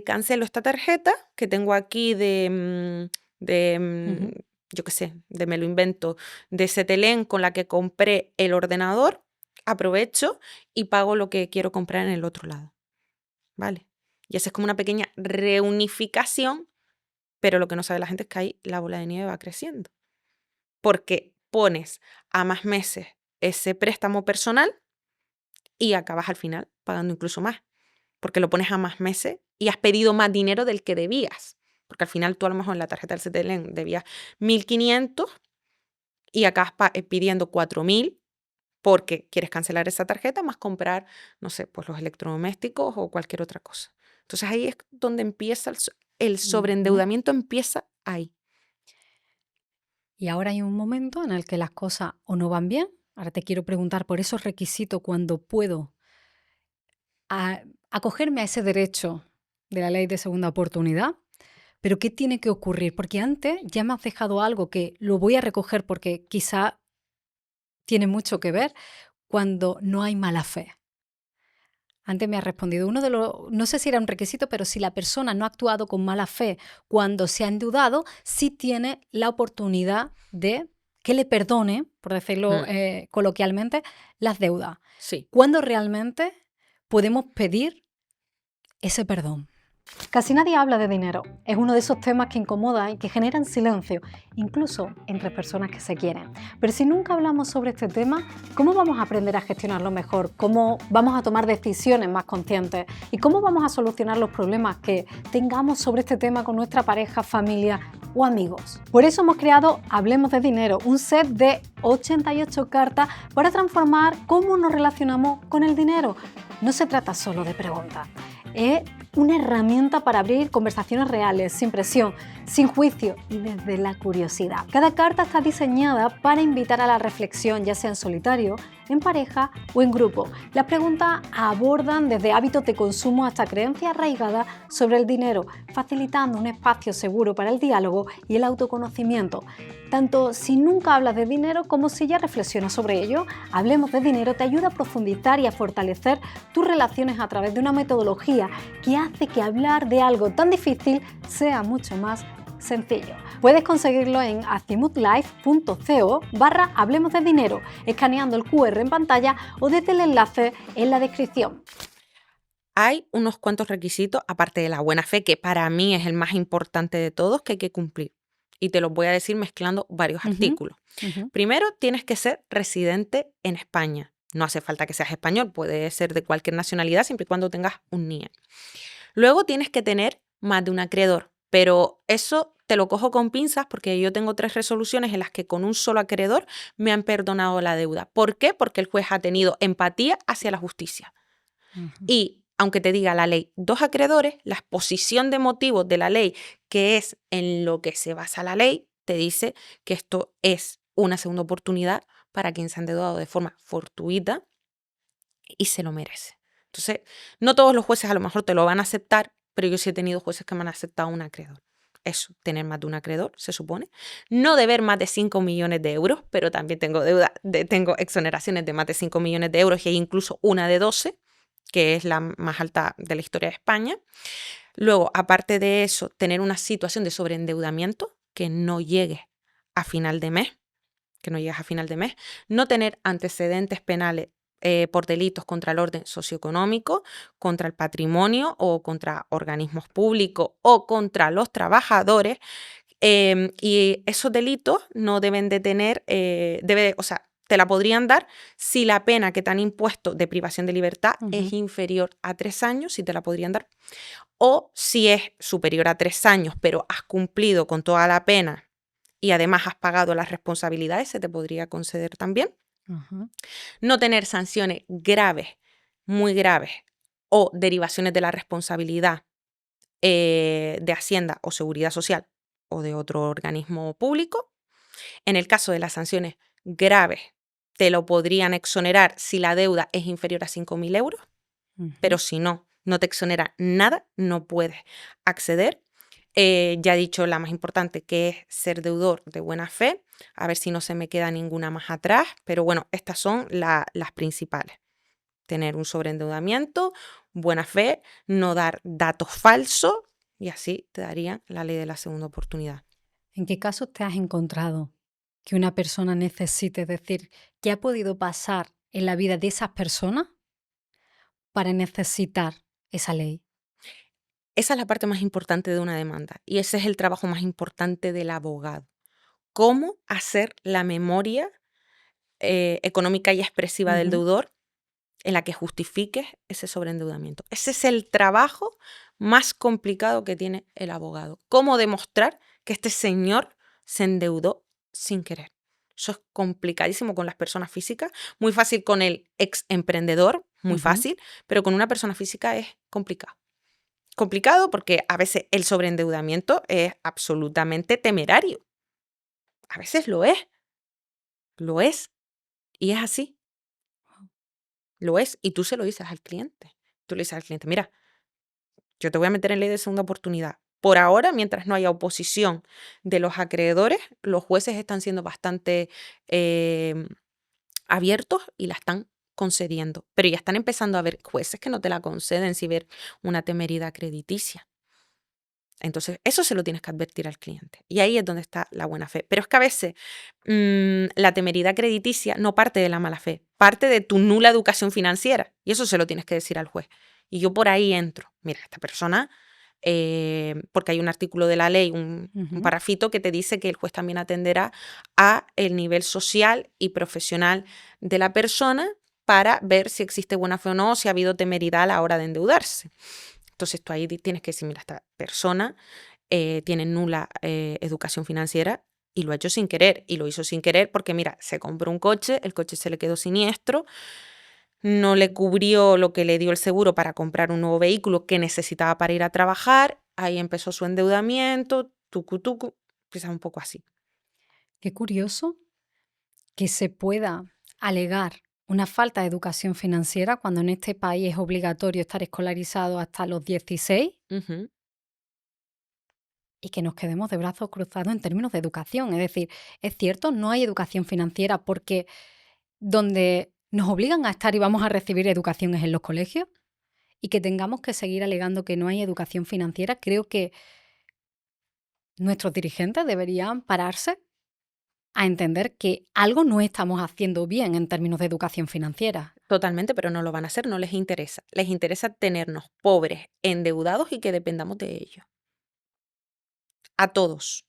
cancelo esta tarjeta que tengo aquí Ujú. yo qué sé, me lo invento, de Cetelem con la que compré el ordenador, aprovecho y pago lo que quiero comprar en el otro lado. ¿Vale? Y esa es como una pequeña reunificación, pero lo que no sabe la gente es que ahí la bola de nieve va creciendo. Porque pones a más meses ese préstamo personal y acabas al final pagando incluso más, porque lo pones a más meses y has pedido más dinero del que debías. Porque al final tú a lo mejor en la tarjeta del Cetelem debías 1.500 y acabas pidiendo 4.000 porque quieres cancelar esa tarjeta más comprar, no sé, pues los electrodomésticos o cualquier otra cosa. Entonces ahí es donde empieza el Ujú. sobreendeudamiento, empieza ahí. Y ahora hay un momento en el que las cosas o no van bien. Ahora te quiero preguntar por esos requisitos cuando puedo acogerme a ese derecho de la ley de segunda oportunidad. Pero ¿qué tiene que ocurrir? Porque antes ya me has dejado algo que lo voy a recoger porque quizá tiene mucho que ver cuando no hay mala fe. Antes me has respondido uno de los, no sé si era un requisito, pero si la persona no ha actuado con mala fe cuando se ha endeudado, sí tiene la oportunidad de que le perdone, por decirlo Mm, coloquialmente, las deudas. sí. ¿Cuándo realmente podemos pedir ese perdón? Casi nadie habla de dinero. Es uno de esos temas que incomodan y que generan silencio, incluso entre personas que se quieren. Pero si nunca hablamos sobre este tema, ¿cómo vamos a aprender a gestionarlo mejor? ¿Cómo vamos a tomar decisiones más conscientes? ¿Y cómo vamos a solucionar los problemas que tengamos sobre este tema con nuestra pareja, familia o amigos? Por eso hemos creado Hablemos de Dinero, un set de 88 cartas para transformar cómo nos relacionamos con el dinero. No se trata solo de preguntas. Es una herramienta para abrir conversaciones reales, sin presión, sin juicio y desde la curiosidad. Cada carta está diseñada para invitar a la reflexión, ya sea en solitario, en pareja o en grupo. Las preguntas abordan desde hábitos de consumo hasta creencias arraigadas sobre el dinero, facilitando un espacio seguro para el diálogo y el autoconocimiento. Tanto si nunca hablas de dinero como si ya reflexionas sobre ello, Hablemos de Dinero te ayuda a profundizar y a fortalecer tus relaciones a través de una metodología que hace que hablar de algo tan difícil sea mucho más sencillo. Puedes conseguirlo en azimutlife.co/Hablemos de Dinero, escaneando el QR en pantalla o desde el enlace en la descripción. Hay unos cuantos requisitos, aparte de la buena fe, que para mí es el más importante de todos, que hay que cumplir. Y te los voy a decir mezclando varios Ujú, artículos. ujú. Primero, tienes que ser residente en España. No hace falta que seas español, puede ser de cualquier nacionalidad siempre y cuando tengas un NIE. Luego tienes que tener más de un acreedor, pero eso te lo cojo con pinzas porque yo tengo 3 resoluciones en las que con un solo acreedor me han perdonado la deuda. ¿Por qué? Porque el juez ha tenido empatía hacia la justicia. Y aunque te diga la ley 2 acreedores, la exposición de motivos de la ley, que es en lo que se basa la ley, te dice que esto es una segunda oportunidad para quien se ha endeudado de forma fortuita y se lo merece. Entonces, no todos los jueces a lo mejor te lo van a aceptar, pero yo sí he tenido jueces que me han aceptado un acreedor. Eso, tener más de un acreedor, se supone. No deber más de 5 millones de euros, pero también tengo tengo exoneraciones de más de 5 millones de euros y hay incluso una de 12, que es la más alta de la historia de España. Luego, aparte de eso, tener una situación de sobreendeudamiento, que no llegues a final de mes, no tener antecedentes penales por delitos contra el orden socioeconómico, contra el patrimonio o contra organismos públicos o contra los trabajadores. Y esos delitos no deben de tener, te la podrían dar si la pena que te han impuesto de privación de libertad es inferior a 3 años, si te la podrían dar. O si es superior a 3 años, pero has cumplido con toda la pena y además has pagado las responsabilidades, se te podría conceder también. No tener sanciones graves, muy graves, o derivaciones de la responsabilidad de Hacienda o Seguridad Social o de otro organismo público. En el caso de las sanciones graves, te lo podrían exonerar si la deuda es inferior a 5.000 euros, pero si no te exonera nada, no puedes acceder. Ya he dicho la más importante, que es ser deudor de buena fe. A ver si no se me queda ninguna más atrás, pero bueno, estas son las principales. Tener un sobreendeudamiento, buena fe, no dar datos falsos y así te darían la ley de la segunda oportunidad. ¿En qué casos te has encontrado que una persona necesite, es decir, qué ha podido pasar en la vida de esas personas para necesitar esa ley? Esa es la parte más importante de una demanda y ese es el trabajo más importante del abogado. ¿Cómo hacer la memoria económica y expresiva del deudor en la que justifiques ese sobreendeudamiento? Ese es el trabajo más complicado que tiene el abogado. ¿Cómo demostrar que este señor se endeudó sin querer? Eso es complicadísimo con las personas físicas, muy fácil con el ex emprendedor, muy fácil, pero con una persona física es complicado. Complicado porque a veces el sobreendeudamiento es absolutamente temerario. A veces lo es y es así. Lo es, y tú se lo dices al cliente. Tú le dices al cliente, mira, yo te voy a meter en ley de segunda oportunidad. Por ahora, mientras no haya oposición de los acreedores, los jueces están siendo bastante abiertos y la están concediendo. Pero ya están empezando a ver jueces que no te la conceden si ver una temeridad crediticia. Entonces, eso se lo tienes que advertir al cliente. Y ahí es donde está la buena fe. Pero es que a veces la temeridad crediticia no parte de la mala fe, parte de tu nula educación financiera. Y eso se lo tienes que decir al juez. Y yo por ahí entro. Mira, esta persona, porque hay un artículo de la ley, un parrafito que te dice que el juez también atenderá a el nivel social y profesional de la persona para ver si existe buena fe o no, si ha habido temeridad a la hora de endeudarse. Entonces tú ahí tienes que decir, mira, esta persona tiene nula educación financiera y lo ha hecho sin querer. Y lo hizo sin querer porque, mira, se compró un coche, el coche se le quedó siniestro, no le cubrió lo que le dio el seguro para comprar un nuevo vehículo que necesitaba para ir a trabajar, ahí empezó su endeudamiento, tucu, empieza un poco así. Qué curioso que se pueda alegar una falta de educación financiera cuando en este país es obligatorio estar escolarizado hasta los 16 y que nos quedemos de brazos cruzados en términos de educación. Es decir, es cierto, no hay educación financiera porque donde nos obligan a estar y vamos a recibir educación es en los colegios, y que tengamos que seguir alegando que no hay educación financiera. Creo que nuestros dirigentes deberían pararse a entender que algo no estamos haciendo bien en términos de educación financiera. Totalmente, pero no lo van a hacer, no les interesa. Les interesa tenernos pobres, endeudados y que dependamos de ellos. A todos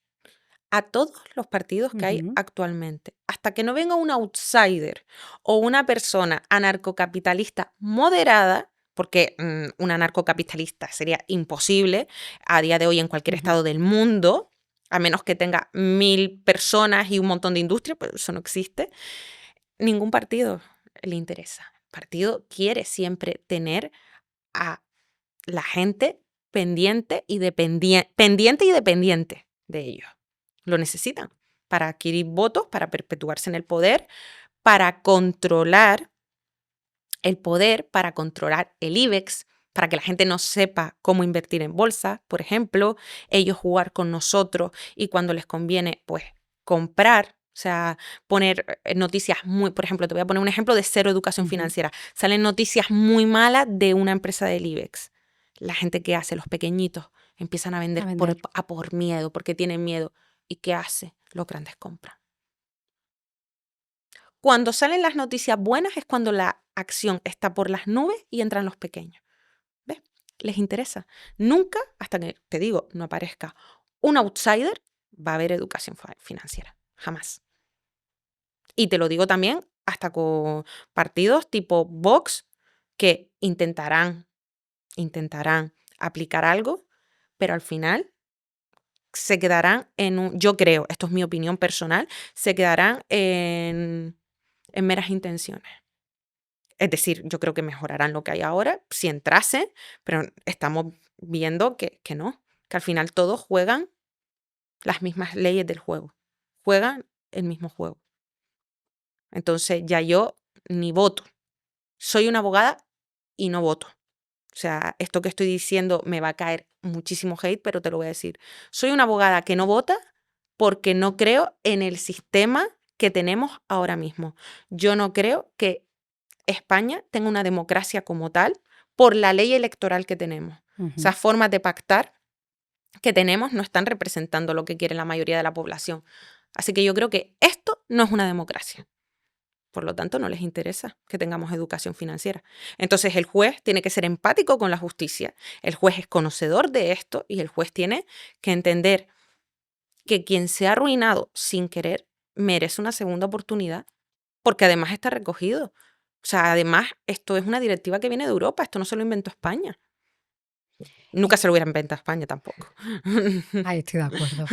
los partidos que hay actualmente. Hasta que no venga un outsider o una persona anarcocapitalista moderada, porque un anarcocapitalista sería imposible a día de hoy en cualquier estado del mundo, a menos que tenga 1000 personas y un montón de industria, pero eso no existe. Ningún partido le interesa. El partido quiere siempre tener a la gente pendiente y dependiente de ellos. Lo necesitan para adquirir votos, para perpetuarse en el poder, para controlar el poder, para controlar el IBEX, para que la gente no sepa cómo invertir en bolsa, por ejemplo, ellos jugar con nosotros y cuando les conviene, pues comprar. O sea, poner noticias por ejemplo, te voy a poner un ejemplo de cero educación financiera. Salen noticias muy malas de una empresa del IBEX. La gente que hace, los pequeñitos, empiezan a vender, por miedo, porque tienen miedo. ¿Y qué hace? Los grandes compran. Cuando salen las noticias buenas es cuando la acción está por las nubes y entran los pequeños. ¿Ves? Les interesa. Nunca, hasta que, te digo, no aparezca un outsider, va a haber educación financiera. Jamás. Y te lo digo también hasta con partidos tipo Vox que intentarán aplicar algo, pero al final se quedarán yo creo, esto es mi opinión personal, se quedarán en meras intenciones. Es decir, yo creo que mejorarán lo que hay ahora si entrasen, pero estamos viendo que no, que al final todos juegan las mismas leyes del juego, juegan el mismo juego. Entonces ya yo ni voto. Soy una abogada y no voto. O sea, esto que estoy diciendo me va a caer muchísimo hate, pero te lo voy a decir. Soy una abogada que no vota porque no creo en el sistema que tenemos ahora mismo. Yo no creo que España tenga una democracia como tal por la ley electoral que tenemos. Esas formas de pactar que tenemos no están representando lo que quiere la mayoría de la población. Así que yo creo que esto no es una democracia. Por lo tanto, no les interesa que tengamos educación financiera. Entonces, el juez tiene que ser empático con la justicia. El juez es conocedor de esto y el juez tiene que entender que quien se ha arruinado sin querer merece una segunda oportunidad, porque además está recogido. O sea, además, esto es una directiva que viene de Europa. Esto no se lo inventó España. Nunca se lo hubiera inventado España tampoco. Ahí estoy de acuerdo.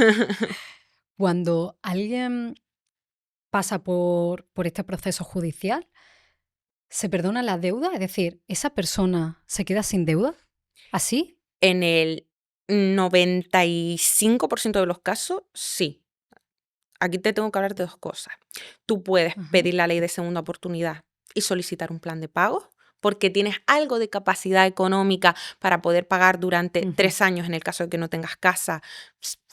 Cuando alguien pasa por este proceso judicial, ¿se perdona la deuda? Es decir, ¿esa persona se queda sin deuda? ¿Así? En el 95% de los casos, sí. Aquí te tengo que hablar de dos cosas. Tú puedes pedir la ley de segunda oportunidad y solicitar un plan de pago porque tienes algo de capacidad económica para poder pagar durante 3 años, en el caso de que no tengas casa,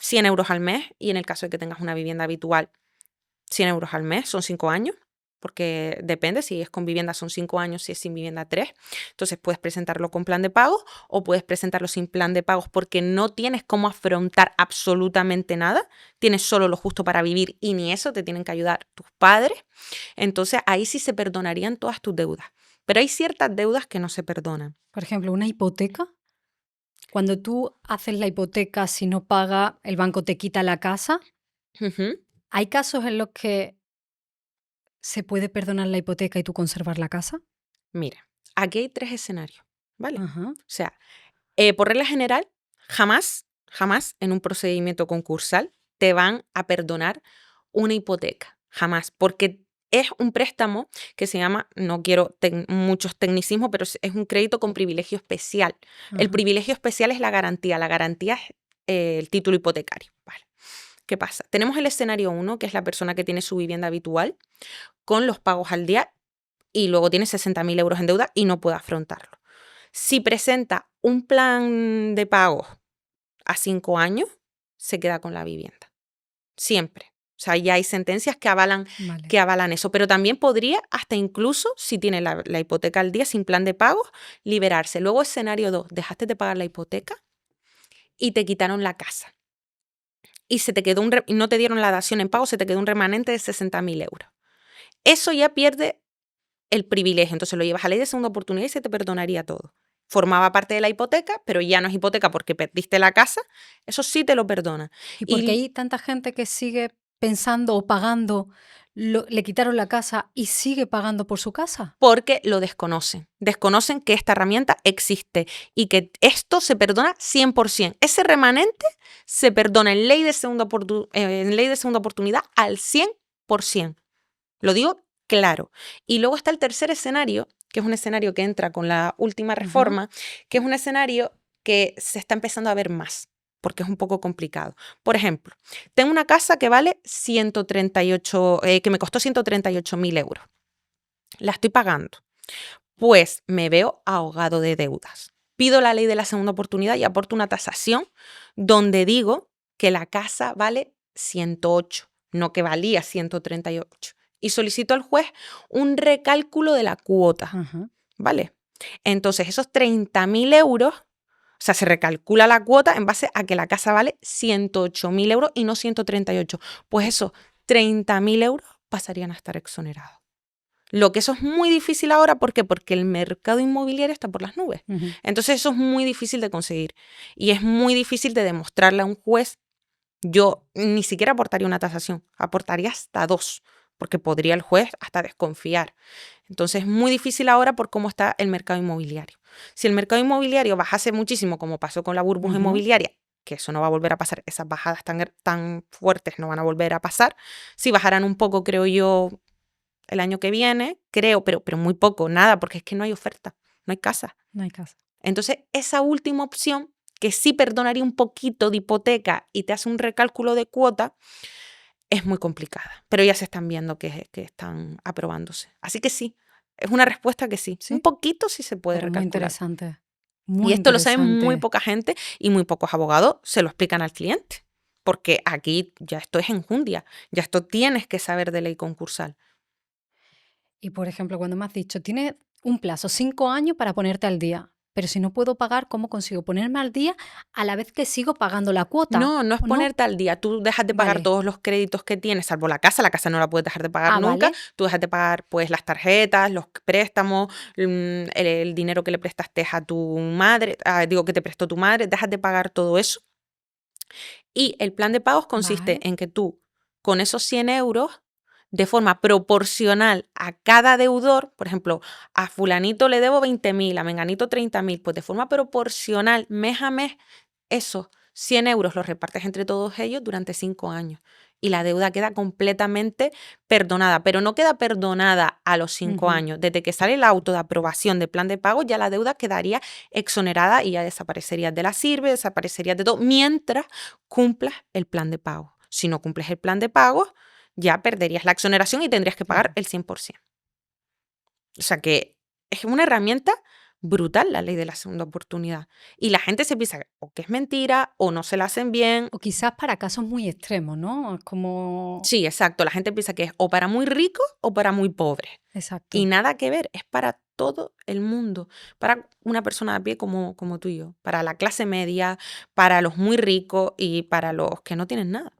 100 euros al mes, y en el caso de que tengas una vivienda habitual, 100 euros al mes, son 5 años, porque depende, si es con vivienda son 5 años, si es sin vivienda 3. Entonces puedes presentarlo con plan de pagos o puedes presentarlo sin plan de pagos porque no tienes cómo afrontar absolutamente nada, tienes solo lo justo para vivir y ni eso, te tienen que ayudar tus padres. Entonces ahí sí se perdonarían todas tus deudas, pero hay ciertas deudas que no se perdonan. Por ejemplo, una hipoteca. Cuando tú haces la hipoteca, si no paga, el banco te quita la casa. ¿Hay casos en los que se puede perdonar la hipoteca y tú conservar la casa? Mira, aquí hay 3 escenarios, ¿vale? O sea, por regla general, jamás en un procedimiento concursal te van a perdonar una hipoteca, jamás, porque es un préstamo que se llama, no quiero muchos tecnicismos, pero es un crédito con privilegio especial. El privilegio especial es la garantía es el título hipotecario, ¿vale? ¿Qué pasa? Tenemos el escenario 1, que es la persona que tiene su vivienda habitual con los pagos al día y luego tiene 60.000 euros en deuda y no puede afrontarlo. Si presenta un plan de pago a 5 años, se queda con la vivienda. Siempre. O sea, ya hay sentencias que avalan eso. Pero también podría, hasta incluso, si tiene la hipoteca al día sin plan de pago, liberarse. Luego, escenario 2, dejaste de pagar la hipoteca y te quitaron la casa. Y se te quedó y no te dieron la dación en pago, se te quedó un remanente de 60.000 euros. Eso ya pierde el privilegio. Entonces lo llevas a ley de segunda oportunidad y se te perdonaría todo. Formaba parte de la hipoteca, pero ya no es hipoteca porque perdiste la casa. Eso sí te lo perdona. ¿Y por qué hay tanta gente que sigue pensando o pagando, le quitaron la casa y sigue pagando por su casa? Porque lo desconocen. Desconocen que esta herramienta existe y que esto se perdona 100%. Ese remanente se perdona en ley de segunda oportunidad al 100%. Lo digo claro. Y luego está el tercer escenario, que es un escenario que entra con la última reforma, que es un escenario que se está empezando a ver más, porque es un poco complicado. Por ejemplo, tengo una casa que vale 138, que me costó 138.000 euros. La estoy pagando. Pues me veo ahogado de deudas. Pido la ley de la segunda oportunidad y aporto una tasación donde digo que la casa vale 108, no que valía 138. Y solicito al juez un recálculo de la cuota, ¿vale? Entonces, esos 30.000 euros, o sea, se recalcula la cuota en base a que la casa vale 108.000 euros y no 138. Pues esos 30.000 euros pasarían a estar exonerados. Lo que eso es muy difícil ahora, ¿por qué? Porque el mercado inmobiliario está por las nubes. Entonces eso es muy difícil de conseguir y es muy difícil de demostrarle a un juez. Yo ni siquiera aportaría una tasación, aportaría hasta 2, porque podría el juez hasta desconfiar. Entonces es muy difícil ahora por cómo está el mercado inmobiliario. Si el mercado inmobiliario bajase muchísimo, como pasó con la burbuja inmobiliaria, que eso no va a volver a pasar, esas bajadas tan fuertes no van a volver a pasar. Si bajaran un poco, creo yo, el año que viene, creo, pero muy poco, nada, porque es que no hay oferta, no hay casa. No hay casa. Entonces, esa última opción, que sí perdonaría un poquito de hipoteca y te hace un recálculo de cuota, es muy complicada. Pero ya se están viendo que están aprobándose. Así que sí, es una respuesta que sí. ¿Sí? Un poquito sí se puede Pero recalcular. muy interesante. Y esto lo sabe muy poca gente y muy pocos abogados se lo explican al cliente. Porque aquí ya esto es enjundia, ya esto tienes que saber de ley concursal. Y, por ejemplo, cuando me has dicho, tienes un plazo, 5 años para ponerte al día, pero si no puedo pagar, ¿cómo consigo ponerme al día a la vez que sigo pagando la cuota? No, no es ¿O no? ponerte al día. Tú dejas de pagar Vale. todos los créditos que tienes, salvo la casa no la puedes dejar de pagar Ah, nunca. vale. Tú dejas de pagar pues las tarjetas, los préstamos, el dinero que le prestaste a tu madre, que te prestó tu madre, dejas de pagar todo eso. Y el plan de pagos consiste Vale. en que tú, con esos 100 euros, de forma proporcional a cada deudor, por ejemplo, a fulanito le debo 20.000, a menganito 30.000, pues de forma proporcional, mes a mes, esos 100 euros los repartes entre todos ellos durante 5 años. Y la deuda queda completamente perdonada, pero no queda perdonada a los 5 años. Desde que sale el auto de aprobación de plan de pago, ya la deuda quedaría exonerada y ya desaparecería de la SIRVE, desaparecería de todo, mientras cumplas el plan de pago. Si no cumples el plan de pago, ya perderías la exoneración y tendrías que pagar el 100%. O sea que es una herramienta brutal la ley de la segunda oportunidad. Y la gente se piensa o que es mentira o no se la hacen bien. O quizás para casos muy extremos, ¿no? Es como... Sí, exacto. La gente piensa que es o para muy ricos o para muy pobres. Exacto. Y nada que ver, es para todo el mundo. Para una persona de a pie como tú y yo. Para la clase media, para los muy ricos y para los que no tienen nada.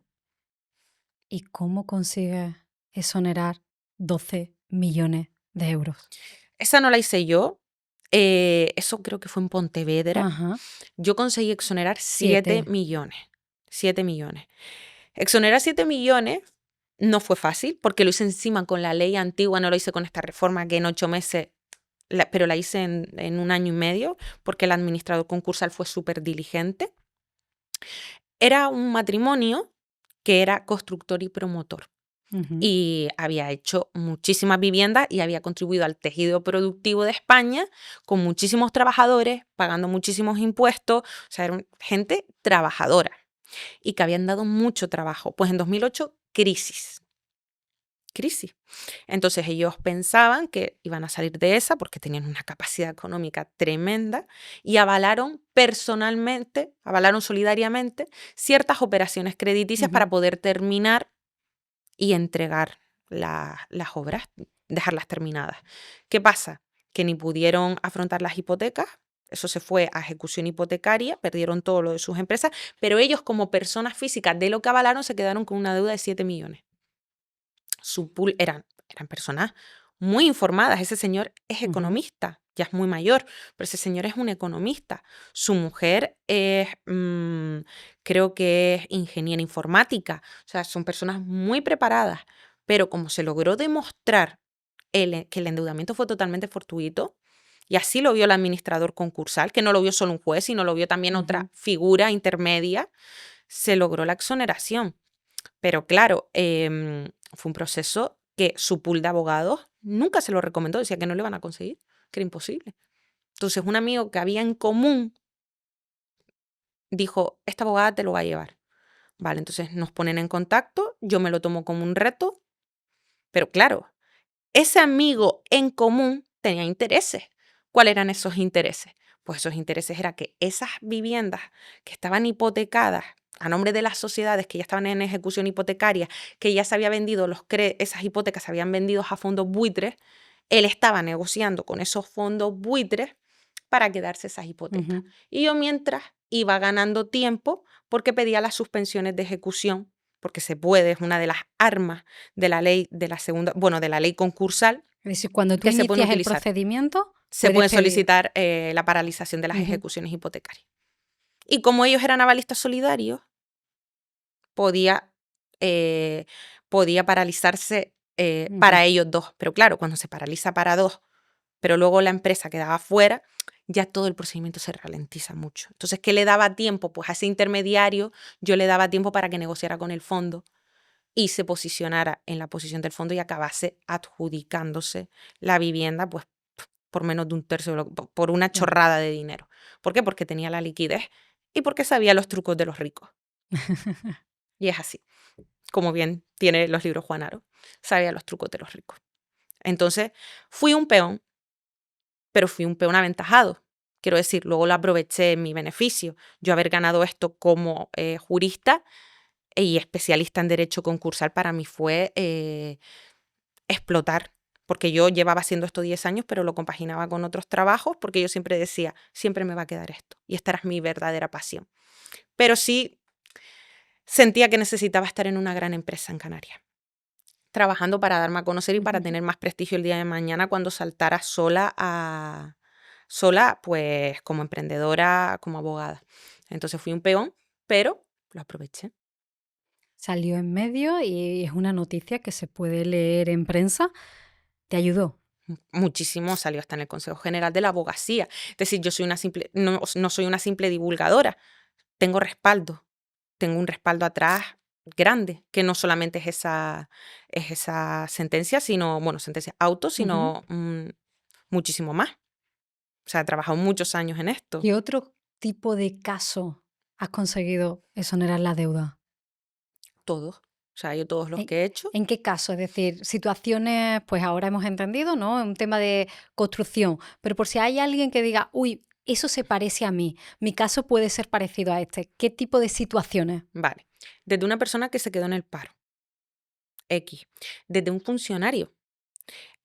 ¿Y cómo consigues exonerar 12 millones de euros? Esa no la hice yo. Eso creo que fue en Pontevedra. Ajá. Yo conseguí exonerar 7 7. millones. 7 millones. Exonerar 7 millones no fue fácil porque lo hice encima con la ley antigua, no lo hice con esta reforma que en 8 meses, pero la hice en 1 año y medio porque el administrador concursal fue súper diligente. Era un matrimonio que era constructor y promotor. Y había hecho muchísimas viviendas y había contribuido al tejido productivo de España con muchísimos trabajadores, pagando muchísimos impuestos, o sea, eran gente trabajadora y que habían dado mucho trabajo. Pues en 2008, crisis. Entonces ellos pensaban que iban a salir de esa porque tenían una capacidad económica tremenda y avalaron personalmente, avalaron solidariamente ciertas operaciones crediticias para poder terminar y entregar las obras, dejarlas terminadas. ¿Qué pasa? Que ni pudieron afrontar las hipotecas, eso se fue a ejecución hipotecaria, perdieron todo lo de sus empresas, pero ellos como personas físicas de lo que avalaron se quedaron con una deuda de 7 millones. Su pool eran personas muy informadas, ese señor es economista, ya es muy mayor, pero ese señor es un economista. Su mujer es, creo que es ingeniera informática. O sea, son personas muy preparadas, pero como se logró demostrar que el endeudamiento fue totalmente fortuito, y así lo vio el administrador concursal, que no lo vio solo un juez, sino lo vio también otra figura intermedia, se logró la exoneración. Pero claro, fue un proceso que su pool de abogados nunca se lo recomendó, decía que no le iban a conseguir, que era imposible. Entonces un amigo que había en común dijo, esta abogada te lo va a llevar. Vale, entonces nos ponen en contacto, yo me lo tomo como un reto, pero claro, ese amigo en común tenía intereses. ¿Cuáles eran esos intereses? Pues esos intereses era que esas viviendas que estaban hipotecadas a nombre de las sociedades que ya estaban en ejecución hipotecaria, que ya se había vendido, esas hipotecas se habían vendido a fondos buitres, él estaba negociando con esos fondos buitres para quedarse esas hipotecas. Y yo mientras iba ganando tiempo porque pedía las suspensiones de ejecución, porque se puede, es una de las armas de la ley de la segunda, bueno, de la ley concursal, Es decir, cuando tú que se pueden inicias el utilizar. procedimiento, Se puedes puede pedir. solicitar la paralización de las ejecuciones hipotecarias. Y como ellos eran avalistas solidarios, podía paralizarse para ellos dos. Pero claro, cuando se paraliza para dos, pero luego la empresa quedaba fuera, ya todo el procedimiento se ralentiza mucho. Entonces, ¿qué le daba tiempo? Pues a ese intermediario yo le daba tiempo para que negociara con el fondo y se posicionara en la posición del fondo y acabase adjudicándose la vivienda, pues por menos de un tercio, por una chorrada de dinero. ¿Por qué? Porque tenía la liquidez y porque sabía los trucos de los ricos. Y es así, como bien tiene los libros Juan Aro, sabía los trucos de los ricos. Entonces, fui un peón, pero fui un peón aventajado. Quiero decir, luego lo aproveché en mi beneficio. Yo haber ganado esto como jurista y especialista en derecho concursal para mí fue explotar, porque yo llevaba haciendo esto 10 años, pero lo compaginaba con otros trabajos, porque yo siempre decía, siempre me va a quedar esto, y esta era mi verdadera pasión. Pero sí sentía que necesitaba estar en una gran empresa en Canarias, trabajando para darme a conocer y para tener más prestigio el día de mañana cuando saltara sola, pues como emprendedora, como abogada. Entonces fui un peón, pero lo aproveché. Salió en medio y es una noticia que se puede leer en prensa. ¿Te ayudó? Muchísimo, salió hasta en el Consejo General de la Abogacía. Es decir, yo soy no soy una simple divulgadora, tengo respaldo, tengo un respaldo atrás grande, que no solamente es esa sentencia, sino, bueno, sentencia auto, sino muchísimo más. O sea, he trabajado muchos años en esto. ¿Qué otro tipo de caso has conseguido exonerar la deuda? Todos. O sea, yo todos los ¿En, que he hecho. en qué caso? Es decir, situaciones, pues ahora hemos entendido, ¿no? Un tema de construcción, pero por si hay alguien que diga, uy, eso se parece a mí, mi caso puede ser parecido a este. ¿Qué tipo de situaciones? Vale. Desde una persona que se quedó en el paro, X. Desde un funcionario.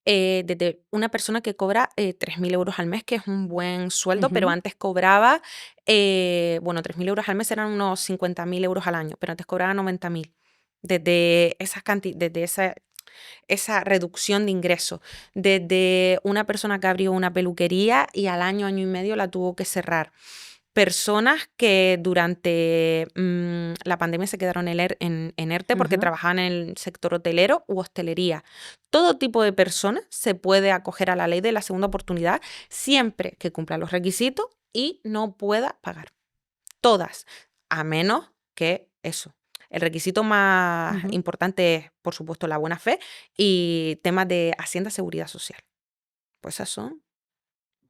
Desde una persona que cobra 3.000 euros al mes, que es un buen sueldo, pero antes cobraba, bueno, 3.000 euros al mes eran unos 50.000 euros al año, pero antes cobraba 90.000. Desde esa reducción de ingresos, desde una persona que abrió una peluquería y al año y medio la tuvo que cerrar. Personas que durante la pandemia se quedaron en ERTE porque trabajaban en el sector hotelero u hostelería. Todo tipo de personas se puede acoger a la ley de la segunda oportunidad siempre que cumpla los requisitos y no pueda pagar. Todas, a menos que eso. El requisito más importante es, por supuesto, la buena fe y temas de Hacienda Seguridad Social. Pues esas son.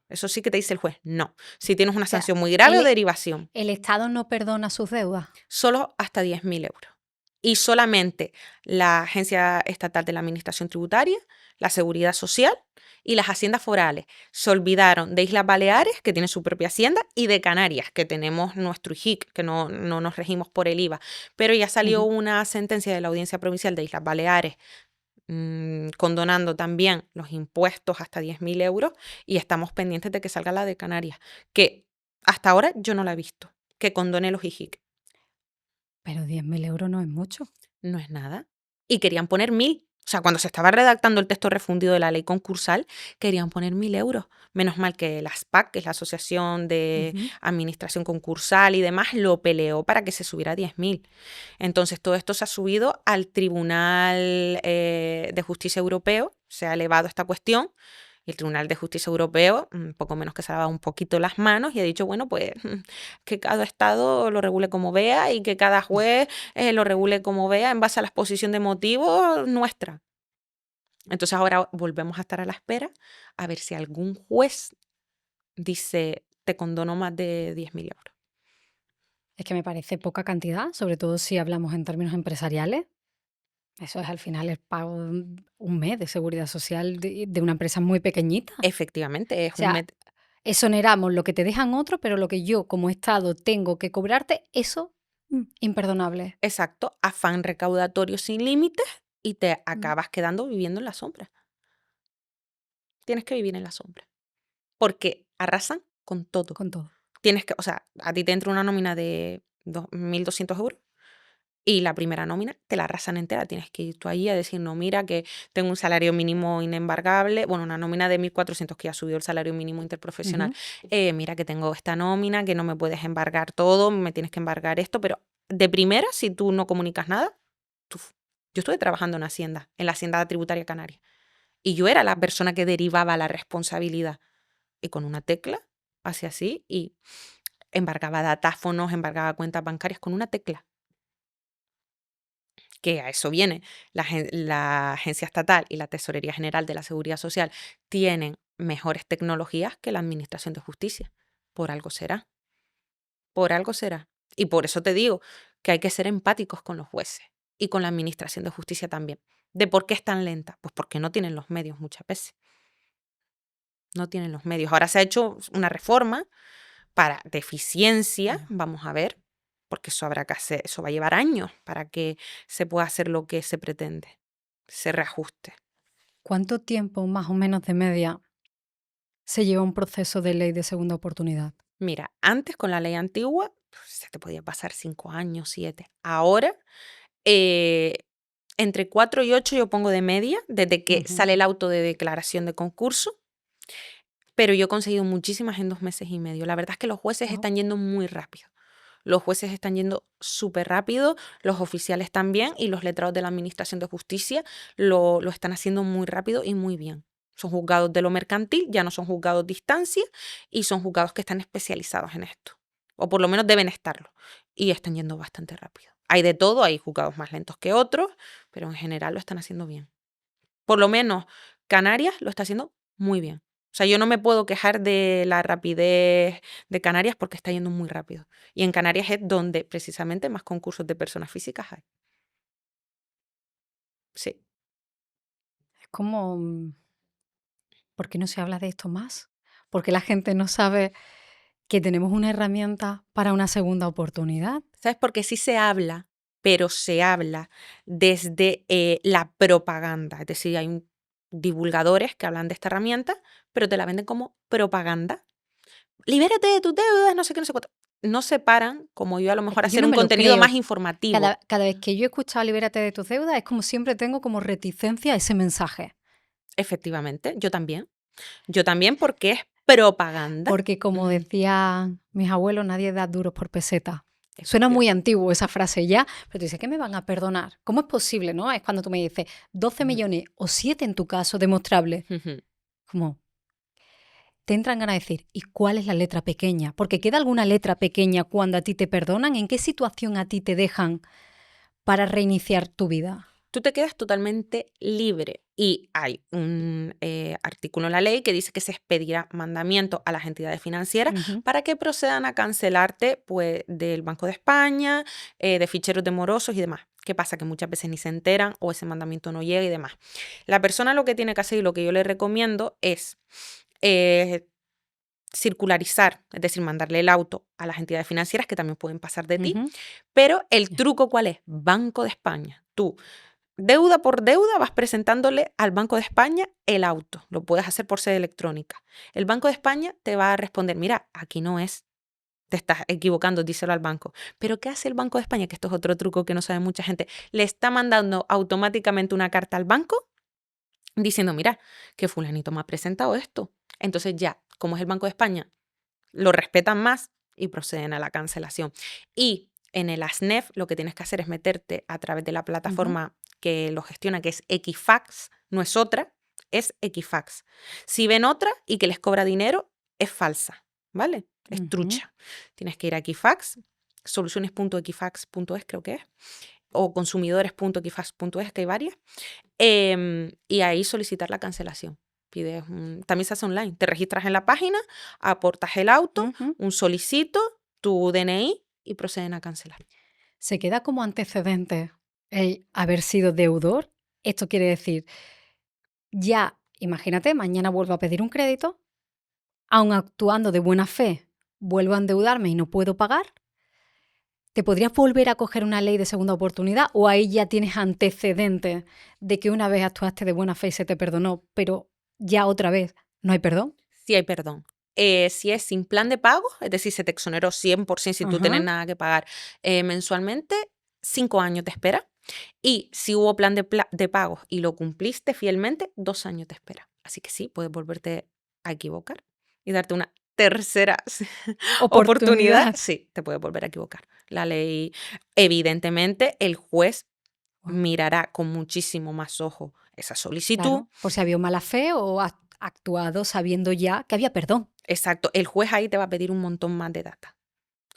Eso sí que te dice el juez, no. Si tienes una sanción muy grave o derivación. ¿El Estado no perdona sus deudas? Solo hasta 10.000 euros. Y solamente la Agencia Estatal de la Administración Tributaria, la Seguridad Social y las haciendas forales. Se olvidaron de Islas Baleares, que tiene su propia hacienda, y de Canarias, que tenemos nuestro IJIC, que no nos regimos por el IVA. Pero ya salió una sentencia de la Audiencia Provincial de Islas Baleares condonando también los impuestos hasta 10.000 euros y estamos pendientes de que salga la de Canarias, que hasta ahora yo no la he visto, que condone los IJIC. Pero 10.000 euros no es mucho. No es nada. Y querían poner 1.000. O sea, cuando se estaba redactando el texto refundido de la ley concursal, querían poner 1.000 euros. Menos mal que la ASPAC, que es la Asociación de Administración Concursal y demás, lo peleó para que se subiera a 10.000. Entonces, todo esto se ha subido al Tribunal de Justicia Europeo, se ha elevado esta cuestión. Y el Tribunal de Justicia Europeo, poco menos que se ha lavado un poquito las manos y ha dicho, bueno, pues que cada estado lo regule como vea y que cada juez lo regule como vea en base a la exposición de motivos nuestra. Entonces ahora volvemos a estar a la espera a ver si algún juez dice, te condono más de 10.000 euros. Es que me parece poca cantidad, sobre todo si hablamos en términos empresariales. Eso es al final el pago de un mes de seguridad social de una empresa muy pequeñita. Efectivamente, O sea, exoneramos lo que te dejan otro, pero lo que yo como Estado tengo que cobrarte, eso imperdonable. exacto, afán recaudatorio sin límites y te acabas quedando viviendo en la sombra. Tienes que vivir en la sombra. Porque arrasan con todo. Con todo. Tienes que, o sea, a ti te entra una nómina de 1.200 euros y la primera nómina te la arrasan entera. Tienes que ir tú ahí a decir, no, mira que tengo un salario mínimo inembargable, bueno, una nómina de 1.400 que ya subió el salario mínimo interprofesional. Mira que tengo esta nómina, que no me puedes embargar todo, me tienes que embargar esto, pero de primera, si tú no comunicas nada, yo estuve trabajando en Hacienda, en la Hacienda Tributaria Canaria, y yo era la persona que derivaba la responsabilidad. Y con una tecla, hacía así y embargaba datáfonos, embargaba cuentas bancarias con una tecla. Que a eso viene. La Agencia Estatal y la Tesorería General de la Seguridad Social tienen mejores tecnologías que la Administración de Justicia. Por algo será. Por algo será. Y por eso te digo que hay que ser empáticos con los jueces y con la Administración de Justicia también. ¿De por qué es tan lenta? Pues porque no tienen los medios muchas veces. No tienen los medios. Ahora se ha hecho una reforma para deficiencia, vamos a ver, porque eso habrá que hacer, eso va a llevar años para que se pueda hacer lo que se pretende, se reajuste. ¿Cuánto tiempo más o menos de media se lleva un proceso de ley de segunda oportunidad? Mira, antes con la ley antigua se te podía pasar 5 años, 7. Ahora, entre 4 y 8 yo pongo de media desde que sale el auto de declaración de concurso, pero yo he conseguido muchísimas en 2 meses y medio. La verdad es que los jueces están yendo muy rápido. Los jueces están yendo súper rápido, los oficiales también y los letrados de la Administración de Justicia lo están haciendo muy rápido y muy bien. Son juzgados de lo mercantil, ya no son juzgados de instancia y son juzgados que están especializados en esto. O por lo menos deben estarlo. Y están yendo bastante rápido. Hay de todo, hay juzgados más lentos que otros, pero en general lo están haciendo bien. Por lo menos Canarias lo está haciendo muy bien. O sea, yo no me puedo quejar de la rapidez de Canarias porque está yendo muy rápido. Y en Canarias es donde precisamente más concursos de personas físicas hay. Sí. Es como, ¿por qué no se habla de esto más? Porque la gente no sabe que tenemos una herramienta para una segunda oportunidad. ¿Sabes? Porque sí se habla, pero se habla desde la propaganda. Es decir, hay divulgadores que hablan de esta herramienta, pero te la venden como propaganda. Libérate de tus deudas, no sé qué, no sé cuánto. No se paran, como yo a lo mejor, que yo hacer no un me lo contenido creo. más informativo. Cada vez que yo he escuchado Libérate de tus deudas, es como siempre tengo como reticencia a ese mensaje. Efectivamente, yo también. Yo también porque es propaganda. Porque como decían mis abuelos, nadie da duros por peseta. Suena Efecti- muy antiguo esa frase ya, pero tú dices, ¿qué me van a perdonar? ¿Cómo es posible, no? Es cuando tú me dices 12 millones o 7 en tu caso demostrable. Ujú. Como te entran ganas de decir, ¿y cuál es la letra pequeña? Porque queda alguna letra pequeña cuando a ti te perdonan. ¿En qué situación a ti te dejan para reiniciar tu vida? Tú te quedas totalmente libre y hay un artículo en la ley que dice que se expedirá mandamiento a las entidades financieras para que procedan a cancelarte pues, del Banco de España, de ficheros de morosos y demás. ¿Qué pasa? Que muchas veces ni se enteran o ese mandamiento no llega y demás. La persona lo que tiene que hacer y lo que yo le recomiendo es circularizar, es decir, mandarle el auto a las entidades financieras que también pueden pasar de ti. Pero el truco, ¿cuál es? Banco de España. Tú, deuda por deuda, vas presentándole al Banco de España el auto. Lo puedes hacer por sede electrónica. El Banco de España te va a responder, mira, aquí no es. te estás equivocando, díselo al banco. Pero ¿qué hace el Banco de España? Que esto es otro truco que no sabe mucha gente. Le está mandando automáticamente una carta al banco diciendo, mira, que fulanito me ha presentado esto. Entonces ya, como es el Banco de España, lo respetan más y proceden a la cancelación. Y en el ASNEF lo que tienes que hacer es meterte a través de la plataforma que lo gestiona, que es Equifax, no es otra, es Equifax. Si ven otra y que les cobra dinero, es falsa, ¿vale? Es trucha. Tienes que ir a Equifax, soluciones.equifax.es creo que es, o consumidores.equifax.es, que hay varias, y ahí solicitar la cancelación. También se hace online. Te registras en la página, aportas el auto, un solicito, tu DNI y proceden a cancelar. ¿Se queda como antecedente el haber sido deudor? Esto quiere decir, ya, imagínate, mañana vuelvo a pedir un crédito, aun actuando de buena fe, vuelvo a endeudarme y no puedo pagar. ¿Te podrías volver a coger una ley de segunda oportunidad o ahí ya tienes antecedentes de que una vez actuaste de buena fe y se te perdonó, pero ya otra vez no hay perdón? Sí hay perdón. Si es sin plan de pago, es decir, se te exoneró 100% si tú tienes nada que pagar mensualmente, 5 años te espera. Y si hubo plan de pagos y lo cumpliste fielmente, 2 años te espera. Así que sí, puedes volverte a equivocar y darte una tercera oportunidad. Oportunidad. Sí, te puedes volver a equivocar. La ley, evidentemente, el juez Wow. mirará con muchísimo más ojo esa solicitud. Claro, por si había mala fe o has actuado sabiendo ya que había perdón. Exacto, el juez ahí te va a pedir un montón más de data.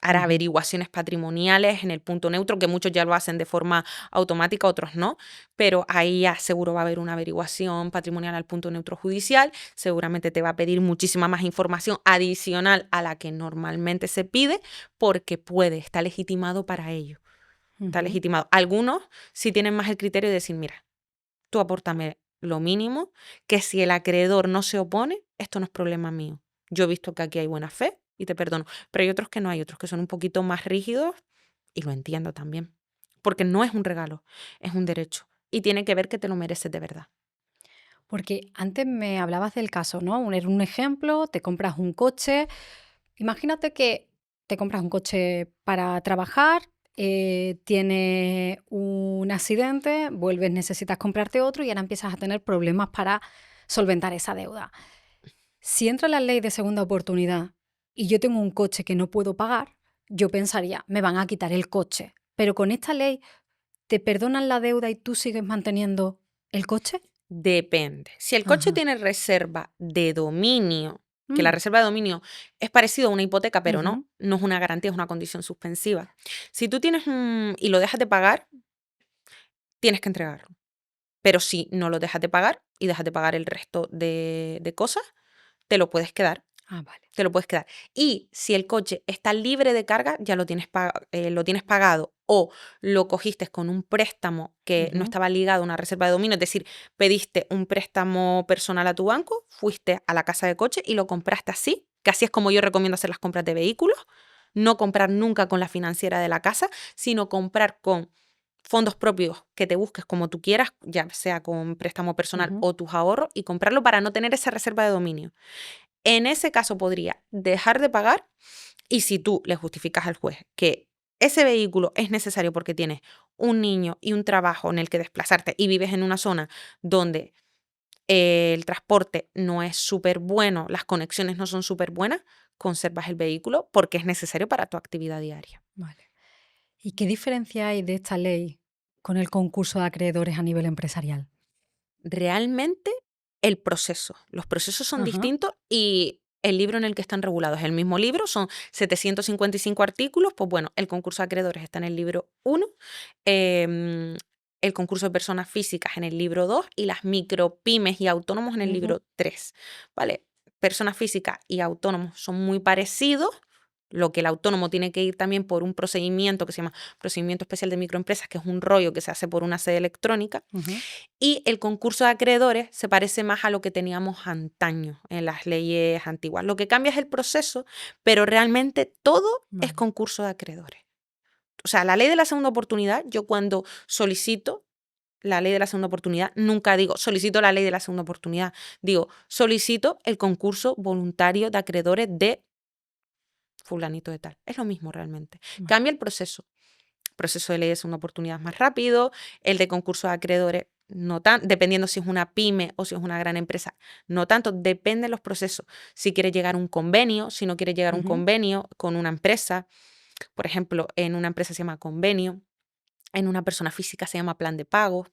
Hará averiguaciones patrimoniales en el punto neutro, que muchos ya lo hacen de forma automática, otros no, pero ahí ya seguro va a haber una averiguación patrimonial al punto neutro judicial, seguramente te va a pedir muchísima más información adicional a la que normalmente se pide, porque está legitimado para ello, está legitimado. Algunos sí tienen más el criterio de decir, mira, tú apórtame lo mínimo, que si el acreedor no se opone, esto no es problema mío. Yo he visto que aquí hay buena fe y te perdono. Pero hay otros que no, hay otros que son un poquito más rígidos y lo entiendo también. Porque no es un regalo, es un derecho. Y tiene que ver que te lo mereces de verdad. Porque antes me hablabas del caso, ¿no? Era un ejemplo, te compras un coche. Imagínate que te compras un coche para trabajar, tienes un accidente, vuelves, necesitas comprarte otro y ahora empiezas a tener problemas para solventar esa deuda. Si entra la ley de segunda oportunidad y yo tengo un coche que no puedo pagar, yo pensaría, me van a quitar el coche. Pero con esta ley, ¿te perdonan la deuda y tú sigues manteniendo el coche? Depende. Si el coche Ajá. tiene reserva de dominio, que la Mm, reserva de dominio es parecido a una hipoteca, pero ujú, no es una garantía, es una condición suspensiva. Si tú tienes y lo dejas de pagar, tienes que entregarlo. Pero si no lo dejas de pagar y dejas de pagar el resto de cosas, te lo puedes quedar. Ah, vale. Te lo puedes quedar. Y si el coche está libre de carga, ya lo tienes pagado o lo cogiste con un préstamo que no Ujú, estaba ligado a una reserva de dominio, es decir, pediste un préstamo personal a tu banco, fuiste a la casa de coche y lo compraste así, que así es como yo recomiendo hacer las compras de vehículos, no comprar nunca con la financiera de la casa, sino comprar con fondos propios que te busques como tú quieras, ya sea con préstamo personal ujú. o tus ahorros, y comprarlo para no tener esa reserva de dominio. En ese caso podría dejar de pagar y si tú le justificas al juez que ese vehículo es necesario porque tienes un niño y un trabajo en el que desplazarte y vives en una zona donde el transporte no es súper bueno, las conexiones no son súper buenas, conservas el vehículo porque es necesario para tu actividad diaria. Vale. ¿Y qué diferencia hay de esta ley con el concurso de acreedores a nivel empresarial? Realmente los procesos son Ajá. distintos y el libro en el que están regulados es el mismo libro, son 755 artículos, pues bueno, el concurso de acreedores está en el libro 1, el concurso de personas físicas en el libro 2 y las micropymes y autónomos en el Ujú, libro 3, ¿vale? Personas físicas y autónomos son muy parecidos, lo que el autónomo tiene que ir también por un procedimiento que se llama procedimiento especial de microempresas, que es un rollo que se hace por una sede electrónica, ujú. y el concurso de acreedores se parece más a lo que teníamos antaño en las leyes antiguas. Lo que cambia es el proceso, pero realmente todo es Vale. concurso de acreedores. O sea, la ley de la segunda oportunidad, yo cuando solicito la ley de la segunda oportunidad, nunca digo solicito la ley de la segunda oportunidad, digo solicito el concurso voluntario de acreedores de fulanito de tal. Es lo mismo realmente. Vale. Cambia el proceso. El proceso de ley es una oportunidad más rápido, el de concurso de acreedores no tan, dependiendo si es una pyme o si es una gran empresa, no tanto, depende de los procesos. Si quieres llegar a un convenio, si no quieres llegar a un convenio con una empresa, por ejemplo, en una empresa se llama convenio, en una persona física se llama plan de pago,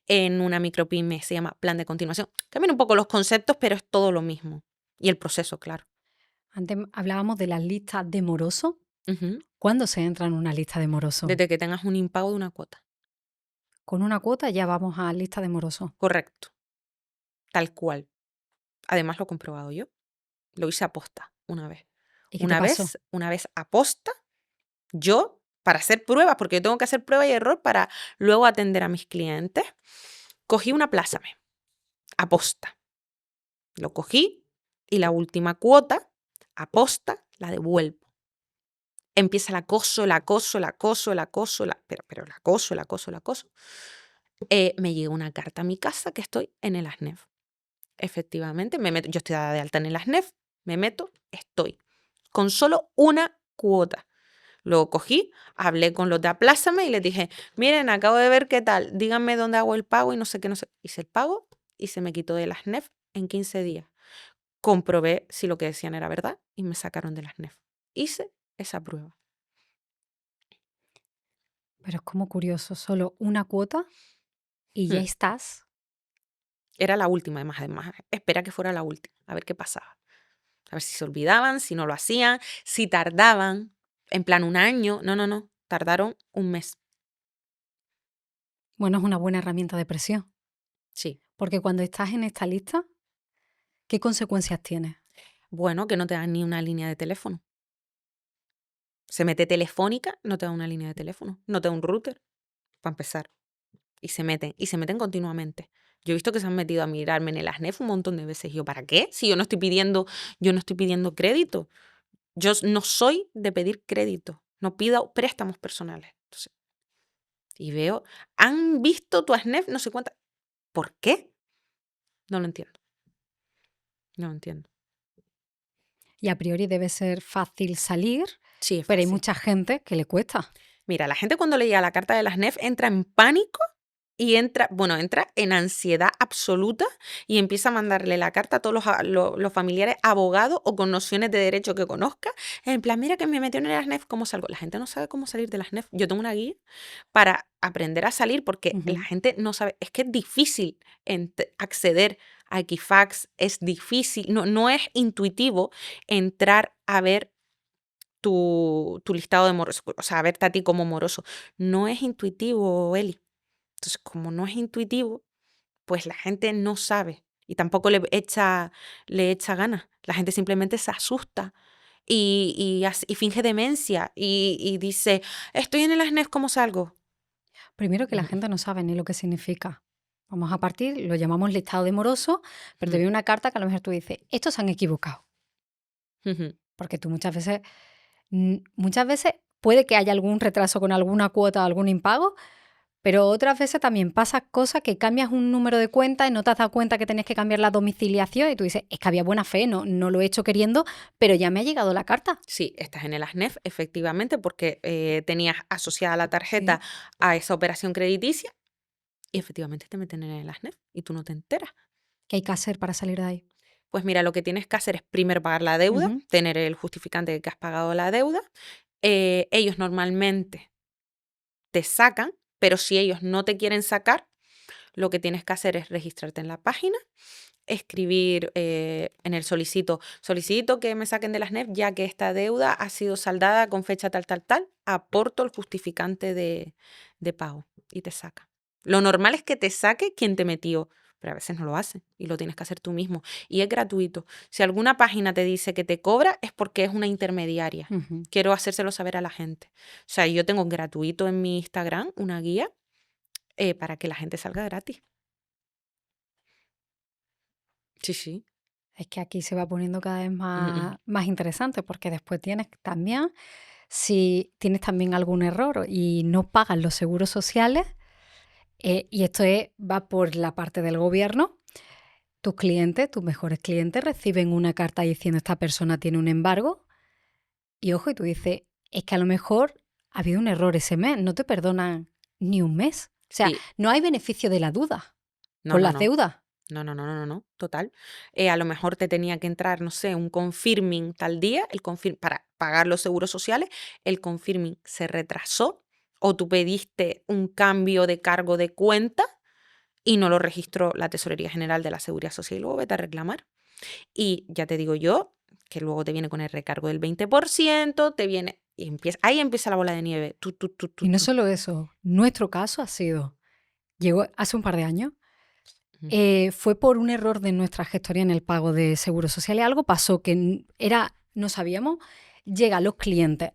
en una micropyme se llama plan de continuación. Cambian un poco los conceptos, pero es todo lo mismo. Y el proceso, claro. Antes hablábamos de las listas de morosos. Ujú. ¿Cuándo se entra en una lista de morosos? Desde que tengas un impago de una cuota. Con una cuota ya vamos a lista de morosos. Correcto. Tal cual. Además lo he comprobado yo. Lo hice aposta una vez. ¿Y qué te pasó? Una vez aposta, yo, para hacer pruebas, porque yo tengo que hacer prueba y error para luego atender a mis clientes, cogí una Plázame, aposta. Lo cogí y la última cuota, aposta, la devuelvo. Empieza el acoso, el acoso, el acoso, el acoso, pero el acoso, el acoso, el acoso. Me llega una carta a mi casa que estoy en el ASNEF. Efectivamente, me meto, yo estoy dada de alta en el ASNEF, me meto, estoy con solo una cuota. Luego cogí, hablé con los de Aplázame y les dije, miren, acabo de ver qué tal, díganme dónde hago el pago y no sé qué, no sé. Hice el pago y se me quitó de las NEF en 15 días. Comprobé si lo que decían era verdad y me sacaron de las NEF. Hice esa prueba. Pero es como curioso, solo una cuota y ya Hmm. estás. Era la última, además. Espera que fuera la última, a ver qué pasaba. A ver si se olvidaban, si no lo hacían, si tardaban, en plan un año. No, tardaron un mes. Bueno, es una buena herramienta de presión. Sí. Porque cuando estás en esta lista, ¿qué consecuencias tienes? Bueno, que no te dan ni una línea de teléfono. Se mete Telefónica, no te da una línea de teléfono, no te da un router, para empezar. Y se meten continuamente. Yo he visto que se han metido a mirarme en el ASNEF un montón de veces. Yo, ¿para qué? Si yo no estoy pidiendo crédito. Yo no soy de pedir crédito. No pido préstamos personales. Entonces, y veo, han visto tu ASNEF, no sé cuántas. ¿Por qué? No lo entiendo. No lo entiendo. Y a priori debe ser fácil salir, Sí, es pero hay fácil. mucha gente que le cuesta. Mira, la gente cuando leía la carta de las NEF entra en pánico y entra en ansiedad absoluta y empieza a mandarle la carta a todos los familiares, abogados o con nociones de derecho que conozca. En plan, mira que me metió en las NEF, ¿cómo salgo? La gente no sabe cómo salir de las NEF. Yo tengo una guía para aprender a salir porque la gente no sabe. Es que es difícil acceder a Equifax, es difícil, no es intuitivo entrar a ver tu listado de moroso, o sea, verte a ti como moroso. No es intuitivo, Eli. Entonces, como no es intuitivo, pues la gente no sabe y tampoco le echa ganas. La gente simplemente se asusta y finge demencia y dice, estoy en el ASNEF, ¿cómo salgo? Primero que la gente no sabe ni lo que significa. Vamos a partir, lo llamamos listado de morosos, pero te viene una carta que a lo mejor tú dices, estos se han equivocado. Ujú. Porque tú muchas veces puede que haya algún retraso con alguna cuota o algún impago, pero otras veces también pasa cosas que cambias un número de cuenta y no te has dado cuenta que tenías que cambiar la domiciliación y tú dices, es que había buena fe, no lo he hecho queriendo, pero ya me ha llegado la carta. Sí, estás en el ASNEF, efectivamente, porque tenías asociada la Sí. tarjeta a esa operación crediticia y efectivamente te meten en el ASNEF y tú no te enteras. ¿Qué hay que hacer para salir de ahí? Pues mira, lo que tienes que hacer es primero pagar la deuda, Ujú. tener el justificante de que has pagado la deuda. Ellos normalmente te sacan, pero si ellos no te quieren sacar, lo que tienes que hacer es registrarte en la página, escribir en el solicito que me saquen de las NEF ya que esta deuda ha sido saldada con fecha tal, tal, tal, aporto el justificante de pago y te saca. Lo normal es que te saque quien te metió, pero a veces no lo hacen y lo tienes que hacer tú mismo. Y es gratuito. Si alguna página te dice que te cobra es porque es una intermediaria. Ujú. Quiero hacérselo saber a la gente. O sea, yo tengo gratuito en mi Instagram una guía para que la gente salga gratis. Sí, sí. Es que aquí se va poniendo cada vez Mm, más interesante porque después tienes también, si tienes también algún error y no pagas los seguros sociales, y esto va por la parte del gobierno, tus clientes, tus mejores clientes reciben una carta diciendo esta persona tiene un embargo Y ojo, y tú dices, es que a lo mejor ha habido un error ese mes, no te perdonan ni un mes. O sea, Sí. no hay beneficio de la duda No, con no, las no. deudas. No, total. A lo mejor te tenía que entrar, no sé, un confirming tal día, para pagar los seguros sociales, el confirming se retrasó o tú pediste un cambio de cargo de cuenta y no lo registró la Tesorería General de la Seguridad Social y luego vete a reclamar. Y ya te digo yo, que luego te viene con el recargo del 20%, te viene y ahí empieza la bola de nieve. Y no solo eso, nuestro caso ha sido, llegó hace un par de años, Ujú. fue por un error de nuestra gestoría en el pago de seguros sociales. Algo pasó que no sabíamos, llega a los clientes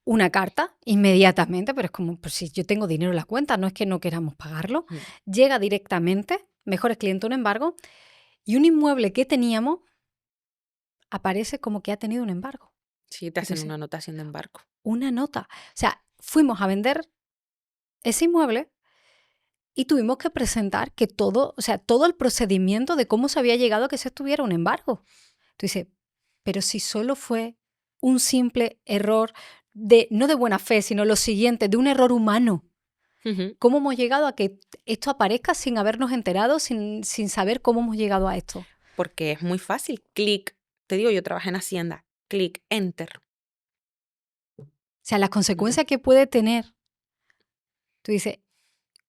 una carta inmediatamente, pero es como, pues si yo tengo dinero en la cuenta, no es que no queramos pagarlo, Ujú. llega directamente, mejores clientes un embargo, y un inmueble que teníamos aparece como que ha tenido un embargo. Sí, te Y tú hacen dices, una anotación de embargo. una nota. O sea, fuimos a vender ese inmueble y tuvimos que presentar que todo, o sea, todo el procedimiento de cómo se había llegado a que se estuviera un embargo. Tú dices, pero si solo fue un simple error no de buena fe, sino lo siguiente, de un error humano. Ujú. ¿Cómo hemos llegado a que esto aparezca sin habernos enterado, sin saber cómo hemos llegado a esto? Porque es muy fácil. Clic, te digo, yo trabajé en Hacienda. Clic, enter. O sea, las Ujú. consecuencias que puede tener. Tú dices,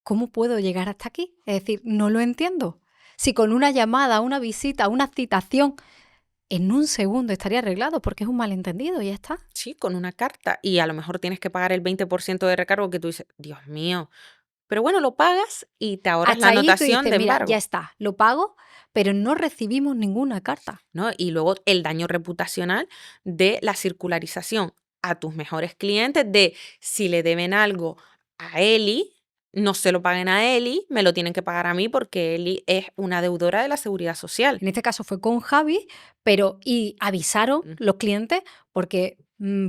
¿cómo puedo llegar hasta aquí? Es decir, no lo entiendo. Si con una llamada, una visita, una citación, en un segundo estaría arreglado porque es un malentendido y ya está. Sí, con una carta. Y a lo mejor tienes que pagar el 20% de recargo que tú dices, Dios mío. Pero bueno, lo pagas y te ahorras la Hasta ahí tú anotación dices, de mira, ya embargo, está, lo pago, pero no recibimos ninguna carta. ¿no? Y luego el daño reputacional de la circularización a tus mejores clientes de si le deben algo a Eli, no se lo paguen a Eli, me lo tienen que pagar a mí porque Eli es una deudora de la Seguridad Social. En este caso fue con Javi, y avisaron Mm. los clientes porque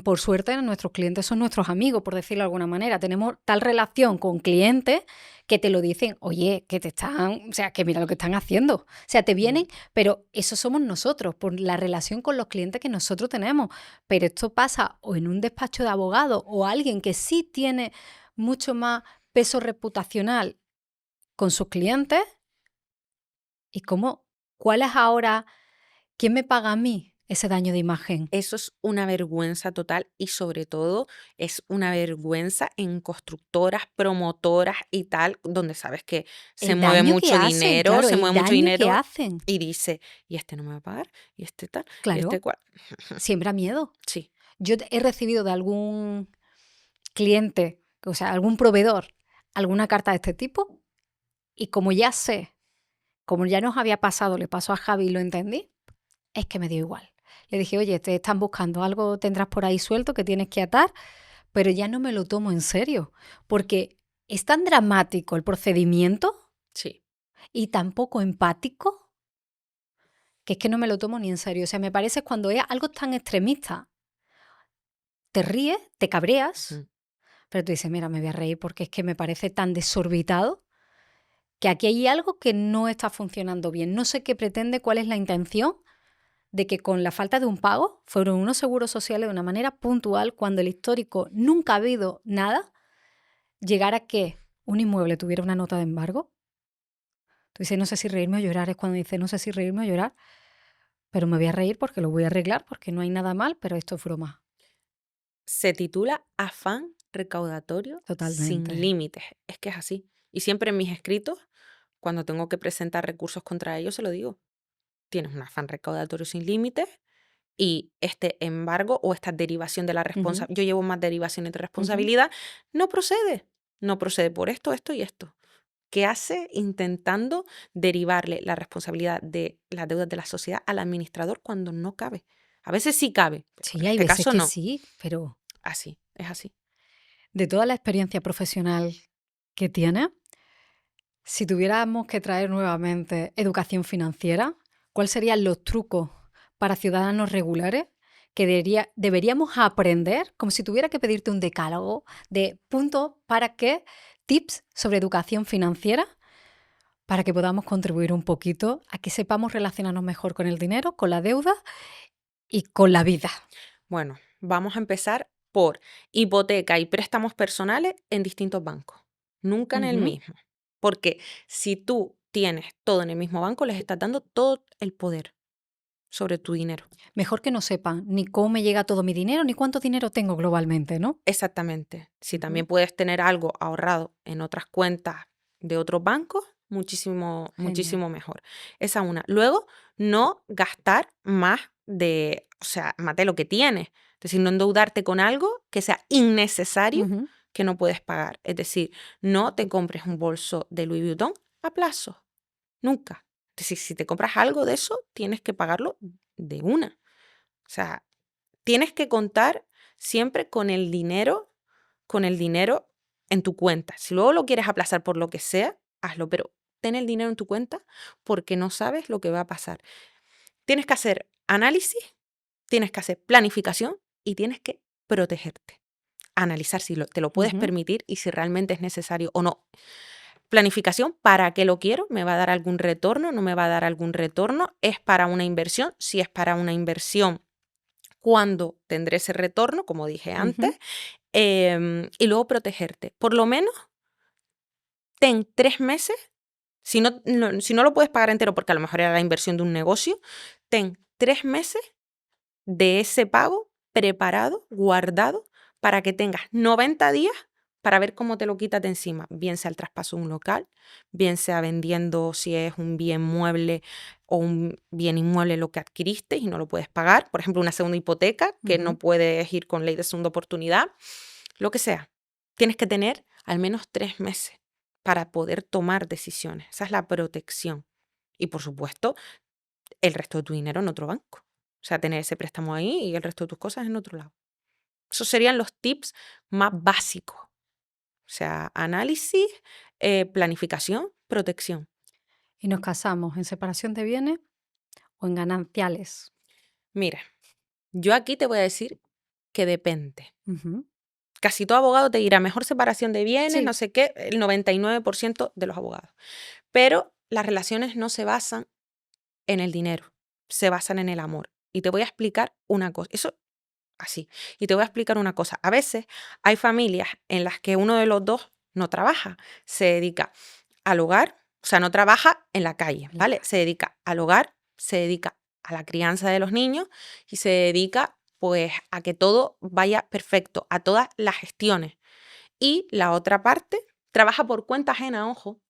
por suerte nuestros clientes son nuestros amigos, por decirlo de alguna manera. Tenemos tal relación con clientes que te lo dicen, oye, que te están, o sea, que mira lo que están haciendo. O sea, te Mm. vienen, pero eso somos nosotros, por la relación con los clientes que nosotros tenemos. Pero esto pasa o en un despacho de abogados o alguien que sí tiene mucho más peso reputacional con sus clientes. ¿Y cuál es ahora, quién me paga a mí ese daño de imagen? Eso es una vergüenza total y sobre todo es una vergüenza en constructoras, promotoras y tal, donde sabes que El daño que hacen, claro, se el mueve mucho daño que dinero hacen. y dice, y este no me va a pagar, y este tal, y este Claro, cual. siembra miedo. Sí. Yo he recibido de algún cliente, o sea, algún proveedor, alguna carta de este tipo y como ya sé, como ya nos había pasado, le pasó a Javi y lo entendí, es que me dio igual. Le dije, oye, te están buscando, algo tendrás por ahí suelto que tienes que atar, pero ya no me lo tomo en serio, porque es tan dramático el procedimiento Sí. y tan poco empático que es que no me lo tomo ni en serio. O sea, me parece cuando es algo tan extremista, te ríes, te cabreas, Ujú. pero tú dices, mira, me voy a reír porque es que me parece tan desorbitado que aquí hay algo que no está funcionando bien. No sé qué pretende, cuál es la intención de que con la falta de un pago fueron unos seguros sociales de una manera puntual cuando el histórico nunca ha habido nada, llegar a que un inmueble tuviera una nota de embargo. Tú dices, no sé si reírme o llorar, es cuando dices, no sé si reírme o llorar, pero me voy a reír porque lo voy a arreglar, porque no hay nada mal, pero esto es broma. Se titula Afán recaudatorio sin Totalmente. límites. Es que es así. Y siempre en mis escritos, cuando tengo que presentar recursos contra ellos, se lo digo. Tienes un afán recaudatorio sin límites y este embargo o esta derivación de la Ujú, responsabilidad, yo llevo más derivaciones de ujú. responsabilidad, no procede. No procede por esto, esto y esto. ¿Qué hace intentando derivarle la responsabilidad de las deudas de la sociedad al administrador cuando no cabe? A veces sí cabe, pero Sí, en hay este veces caso que no. sí, pero Así, es así. de toda la experiencia profesional que tienes, si tuviéramos que traer nuevamente educación financiera, ¿cuáles serían los trucos para ciudadanos regulares que deberíamos aprender, como si tuviera que pedirte un decálogo de puntos para qué, tips sobre educación financiera, para que podamos contribuir un poquito a que sepamos relacionarnos mejor con el dinero, con la deuda y con la vida? Bueno, vamos a empezar por hipoteca y préstamos personales en distintos bancos, nunca en el mismo. Porque si tú tienes todo en el mismo banco, les estás dando todo el poder sobre tu dinero. Mejor que no sepan ni cómo me llega todo mi dinero, ni cuánto dinero tengo globalmente, ¿no? Exactamente. Si también puedes tener algo ahorrado en otras cuentas de otros bancos, muchísimo, Genial. muchísimo mejor. Esa una. Luego, no gastar más más de lo que tienes. Es decir, no endeudarte con algo que sea innecesario que no puedes pagar. Es decir, no te compres un bolso de Louis Vuitton a plazo. Nunca. Es decir, si te compras algo de eso, tienes que pagarlo de una. O sea, tienes que contar siempre con el dinero en tu cuenta. Si luego lo quieres aplazar por lo que sea, hazlo, pero ten el dinero en tu cuenta porque no sabes lo que va a pasar. Tienes que hacer análisis, tienes que hacer planificación y tienes que protegerte. Analizar si te lo puedes permitir y si realmente es necesario o no. Planificación, ¿para qué lo quiero? ¿Me va a dar algún retorno? ¿No me va a dar algún retorno? ¿Es para una inversión? Si es para una inversión, ¿cuándo tendré ese retorno? Como dije antes. Y luego protegerte. Por lo menos ten 3 meses, si no lo puedes pagar entero porque a lo mejor era la inversión de un negocio, ten 3 meses de ese pago preparado, guardado, para que tengas 90 días para ver cómo te lo quitas de encima, bien sea el traspaso de un local, bien sea vendiendo si es un bien mueble o un bien inmueble lo que adquiriste y no lo puedes pagar, por ejemplo, una segunda hipoteca que no puedes ir con ley de segunda oportunidad, lo que sea. Tienes que tener al menos 3 meses para poder tomar decisiones. Esa es la protección. Y por supuesto, el resto de tu dinero en otro banco. O sea, tener ese préstamo ahí y el resto de tus cosas en otro lado. Esos serían los tips más básicos. O sea, análisis, planificación, protección. ¿Y nos casamos en separación de bienes o en gananciales? Mira, yo aquí te voy a decir que depende. Casi todo abogado te dirá mejor separación de bienes, Sí. no sé qué, el 99% de los abogados. Pero las relaciones no se basan en el dinero, se basan en el amor. Y te voy a explicar una cosa. Eso así. Y te voy a explicar una cosa. A veces hay familias en las que uno de los dos no trabaja, se dedica al hogar, o sea, no trabaja en la calle, ¿vale? Se dedica al hogar, se dedica a la crianza de los niños y se dedica pues a que todo vaya perfecto, a todas las gestiones. Y la otra parte trabaja por cuenta ajena, ojo,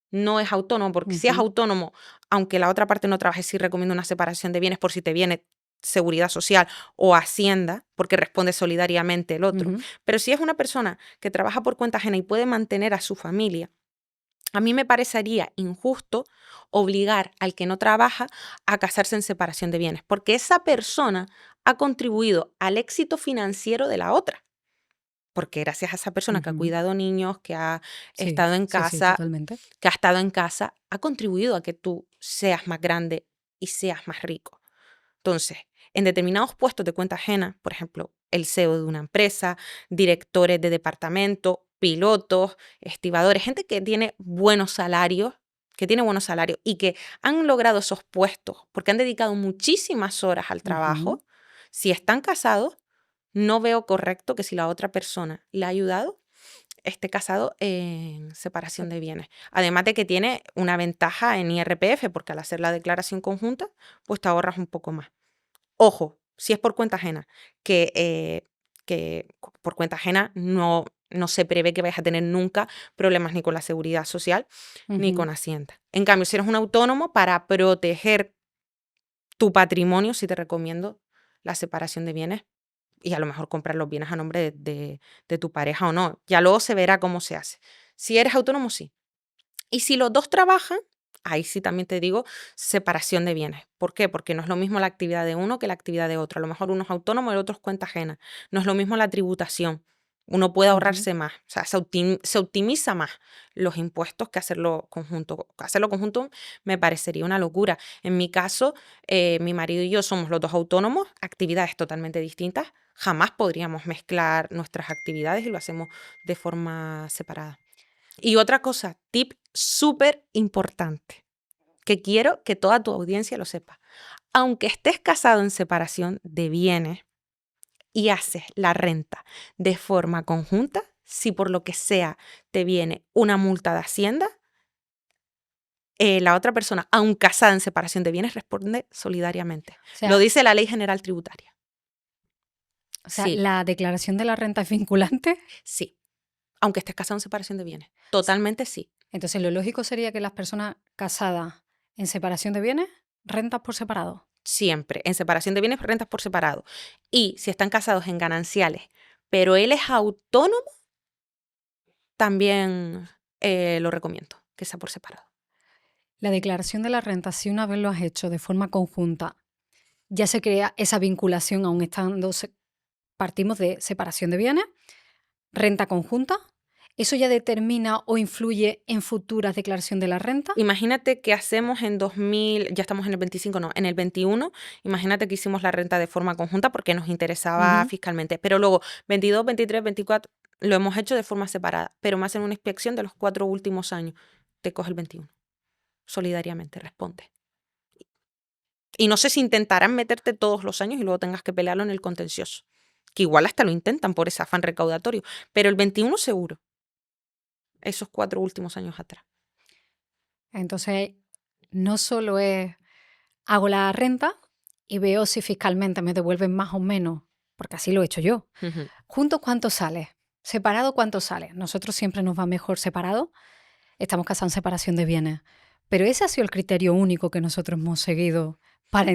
no es autónomo, porque si es autónomo, aunque la otra parte no trabaje, sí recomiendo una separación de bienes por si te viene seguridad social o hacienda, porque responde solidariamente el otro. Pero si es una persona que trabaja por cuenta ajena y puede mantener a su familia, a mí me parecería injusto obligar al que no trabaja a casarse en separación de bienes, porque esa persona ha contribuido al éxito financiero de la otra. Porque gracias a esa persona que ha cuidado niños, que ha estado en Sí, casa, totalmente. que ha estado en casa, ha contribuido a que tú seas más grande y seas más rico. Entonces, en determinados puestos de cuenta ajena, por ejemplo, el CEO de una empresa, directores de departamento, pilotos, estibadores, gente que tiene buenos salarios, y que han logrado esos puestos porque han dedicado muchísimas horas al trabajo, si están casados, no veo correcto que si la otra persona le ha ayudado, esté casado en separación de bienes. Además de que tiene una ventaja en IRPF, porque al hacer la declaración conjunta, pues te ahorras un poco más. Ojo, si es por cuenta ajena, que por cuenta ajena no se prevé que vayas a tener nunca problemas ni con la seguridad social ni con Hacienda. En cambio, si eres un autónomo, para proteger tu patrimonio, sí te recomiendo la separación de bienes y a lo mejor comprar los bienes a nombre de tu pareja o no. Ya luego se verá cómo se hace. Si eres autónomo, sí. Y si los dos trabajan, ahí sí también te digo separación de bienes. ¿Por qué? Porque no es lo mismo la actividad de uno que la actividad de otro. A lo mejor uno es autónomo y el otro es cuenta ajena. No es lo mismo la tributación. Uno puede ahorrarse más, o sea, se optimiza más los impuestos que hacerlo conjunto. Hacerlo conjunto me parecería una locura. En mi caso, mi marido y yo somos los dos autónomos, actividades totalmente distintas. Jamás podríamos mezclar nuestras actividades y lo hacemos de forma separada. Y otra cosa, tip súper importante, que quiero que toda tu audiencia lo sepa. Aunque estés casado en separación de bienes, y haces la renta de forma conjunta, si por lo que sea te viene una multa de Hacienda, la otra persona, aun casada en separación de bienes, responde solidariamente. Lo dice la Ley General Tributaria. O sea, Sí, ¿la declaración de la renta es vinculante? sí. Aunque estés casado en separación de bienes. Totalmente sí. Entonces, lo lógico sería que las personas casadas en separación de bienes, rentas por separado. Siempre. En separación de bienes, rentas por separado. Y si están casados en gananciales, pero él es autónomo, también lo recomiendo, que sea por separado. La declaración de la renta, si una vez lo has hecho de forma conjunta, ya se crea esa vinculación aún estando, partimos de separación de bienes, renta conjunta. ¿Eso ya determina o influye en futuras declaraciones de la renta? Imagínate que hacemos en 2000, ya estamos en el 25, no, en el 21, imagínate que hicimos la renta de forma conjunta porque nos interesaba fiscalmente, pero luego 22, 23, 24 lo hemos hecho de forma separada, pero me hacen una inspección de los 4 últimos años, te coge el 21. Solidariamente responde. Y no sé si intentarán meterte todos los años y luego tengas que pelearlo en el contencioso, que igual hasta lo intentan por ese afán recaudatorio, pero el 21 seguro, esos 4 últimos años atrás. Entonces, no solo es hago la renta y veo si fiscalmente me devuelven más o menos, porque así lo he hecho yo. ¿Juntos cuánto sale? ¿Separado cuánto sale? Nosotros siempre nos va mejor separado. Estamos casados en separación de bienes. Pero ese ha sido el criterio único que nosotros hemos seguido para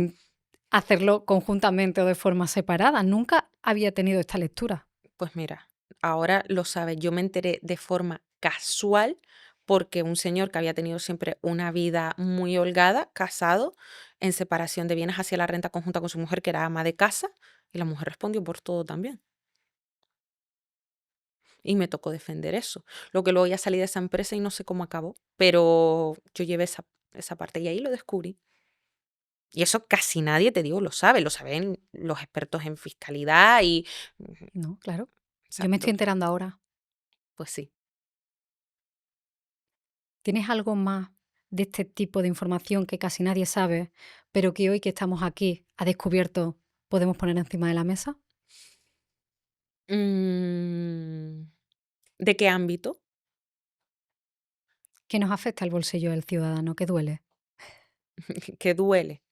hacerlo conjuntamente o de forma separada. Nunca había tenido esta lectura. Pues mira, ahora lo sabes, yo me enteré de forma casual porque un señor que había tenido siempre una vida muy holgada, casado, en separación de bienes hacia la renta conjunta con su mujer, que era ama de casa, y la mujer respondió por todo también. Y me tocó defender eso. Lo que luego ya salí de esa empresa y no sé cómo acabó, pero yo llevé esa parte y ahí lo descubrí. Y eso casi nadie, te digo, lo saben los expertos en fiscalidad y... No, claro. Yo me estoy Exacto, enterando ahora. pues sí. ¿Tienes algo más de este tipo de información que casi nadie sabe, pero que hoy que estamos aquí a descubierto podemos poner encima de la mesa? Mm, ¿De qué ámbito? ¿Qué nos afecta al bolsillo del ciudadano? ¿Qué duele? Que duele.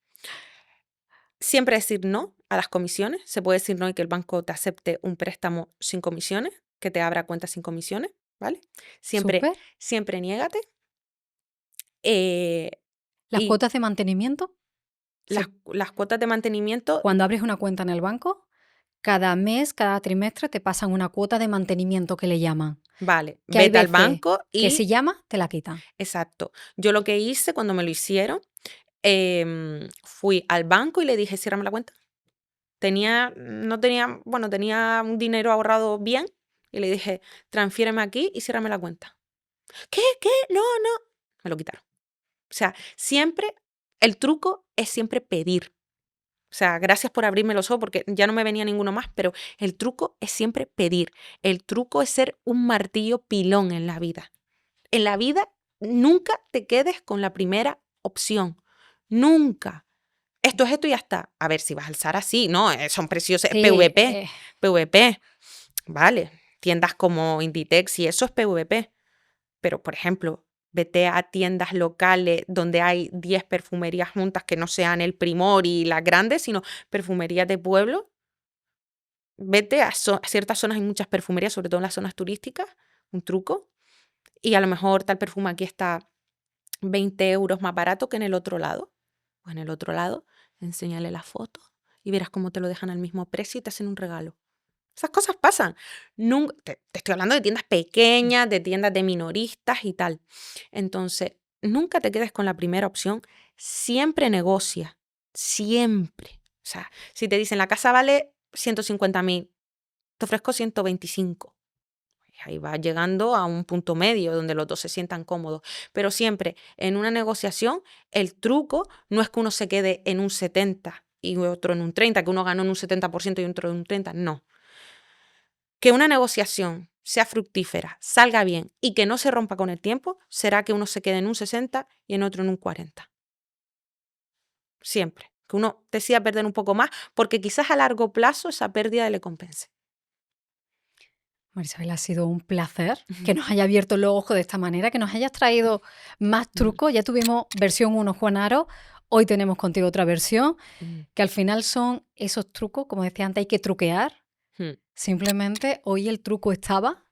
Siempre decir no a las comisiones. Se puede decir no y que el banco te acepte un préstamo sin comisiones, que te abra cuentas sin comisiones, ¿vale? Siempre, ¿Súper? siempre niégate. eh, ¿Las y cuotas de mantenimiento? las, Se- las cuotas de mantenimiento, Cuando abres una cuenta en el banco, cada mes, cada trimestre te pasan una cuota de mantenimiento que le llaman. vale, Que hay vete al veces banco que si y, llama, te la quitan. exacto. Yo lo que hice cuando me lo hicieron, fui al banco y le dije, ciérrame la cuenta. No tenía, bueno, tenía un dinero ahorrado bien y le dije, transfiéreme aquí y ciérrame la cuenta. ¿Qué? ¿Qué? No, no. Me lo quitaron. O sea, siempre, el truco es siempre pedir. O sea, gracias por abrirme los ojos porque ya no me venía ninguno más, pero el truco es siempre pedir. El truco es ser un martillo pilón en la vida. En la vida nunca te quedes con la primera opción. Nunca. Esto es esto y ya está. A ver, si vas a alzar así, no, son precios, es Sí, PVP, PVP, vale. Tiendas como Inditex y eso es PVP. Pero, por ejemplo, vete a tiendas locales donde hay 10 perfumerías juntas que no sean el Primor y las grandes, sino perfumerías de pueblo. Vete a ciertas zonas, hay muchas perfumerías, sobre todo en las zonas turísticas, un truco. Y a lo mejor tal perfume aquí está 20 euros más barato que en el otro lado. O en el otro lado, enséñale la foto y verás cómo te lo dejan al mismo precio y te hacen un regalo. Esas cosas pasan. Te estoy hablando de tiendas pequeñas, de tiendas de minoristas y tal. Entonces, nunca te quedes con la primera opción. Siempre negocia. Siempre. O sea, si te dicen la casa vale 150.000, te ofrezco 125. Y ahí vas llegando a un punto medio donde los dos se sientan cómodos. Pero siempre en una negociación, el truco no es que uno se quede en un 70 y otro en un 30, que uno ganó en un 70% y otro en un 30%. No. Que una negociación sea fructífera, salga bien y que no se rompa con el tiempo, será que uno se quede en un 60 y en otro en un 40. Siempre. que uno decida perder un poco más, porque quizás a largo plazo esa pérdida le compense. Marisabel, ha sido un placer que nos haya abierto los ojos de esta manera, que nos hayas traído más trucos. Ya tuvimos versión 1, Juan Aro, hoy tenemos contigo otra versión, que al final son esos trucos, como decía antes, hay que truquear. Simplemente hoy el truco estaba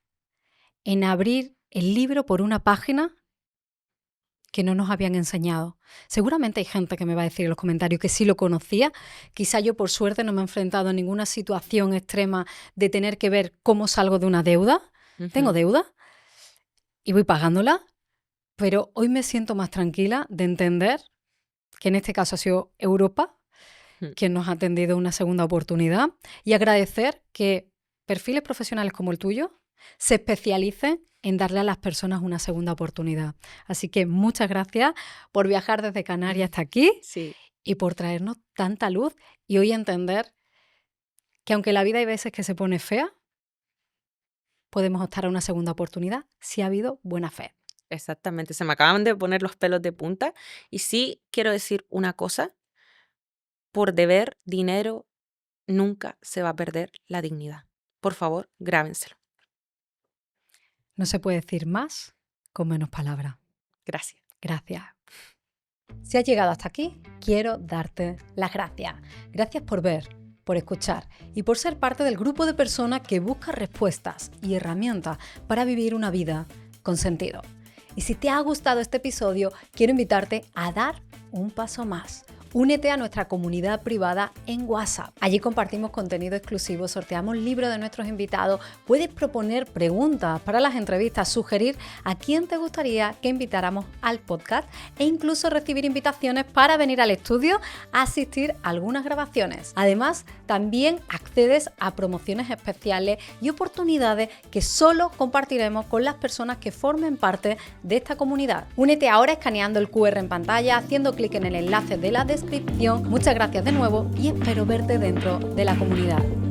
en abrir el libro por una página que no nos habían enseñado. Seguramente hay gente que me va a decir en los comentarios que sí lo conocía. Quizá yo, por suerte, no me he enfrentado a ninguna situación extrema de tener que ver cómo salgo de una deuda. Tengo deuda y voy pagándola, pero hoy me siento más tranquila de entender que en este caso ha sido Europa quien nos ha tendido una segunda oportunidad, y agradecer que perfiles profesionales como el tuyo se especialicen en darle a las personas una segunda oportunidad. Así que muchas gracias por viajar desde Canarias hasta aquí y por traernos tanta luz y hoy entender que aunque la vida hay veces que se pone fea, podemos optar a una segunda oportunidad si ha habido buena fe. Exactamente, se me acaban de poner los pelos de punta y sí quiero decir una cosa, por deber dinero nunca se va a perder la dignidad. Por favor, grábenselo. No se puede decir más con menos palabras. Gracias. Gracias. Si has llegado hasta aquí, quiero darte las gracias. Gracias por ver, por escuchar y por ser parte del grupo de personas que busca respuestas y herramientas para vivir una vida con sentido. Y si te ha gustado este episodio, quiero invitarte a dar un paso más. Únete a nuestra comunidad privada en WhatsApp. Allí compartimos contenido exclusivo, sorteamos libros de nuestros invitados, puedes proponer preguntas para las entrevistas, sugerir a quién te gustaría que invitáramos al podcast e incluso recibir invitaciones para venir al estudio a asistir a algunas grabaciones. Además, también accedes a promociones especiales y oportunidades que solo compartiremos con las personas que formen parte de esta comunidad. Únete ahora escaneando el QR en pantalla, haciendo clic en el enlace de la descripción. Muchas gracias de nuevo y espero verte dentro de la comunidad.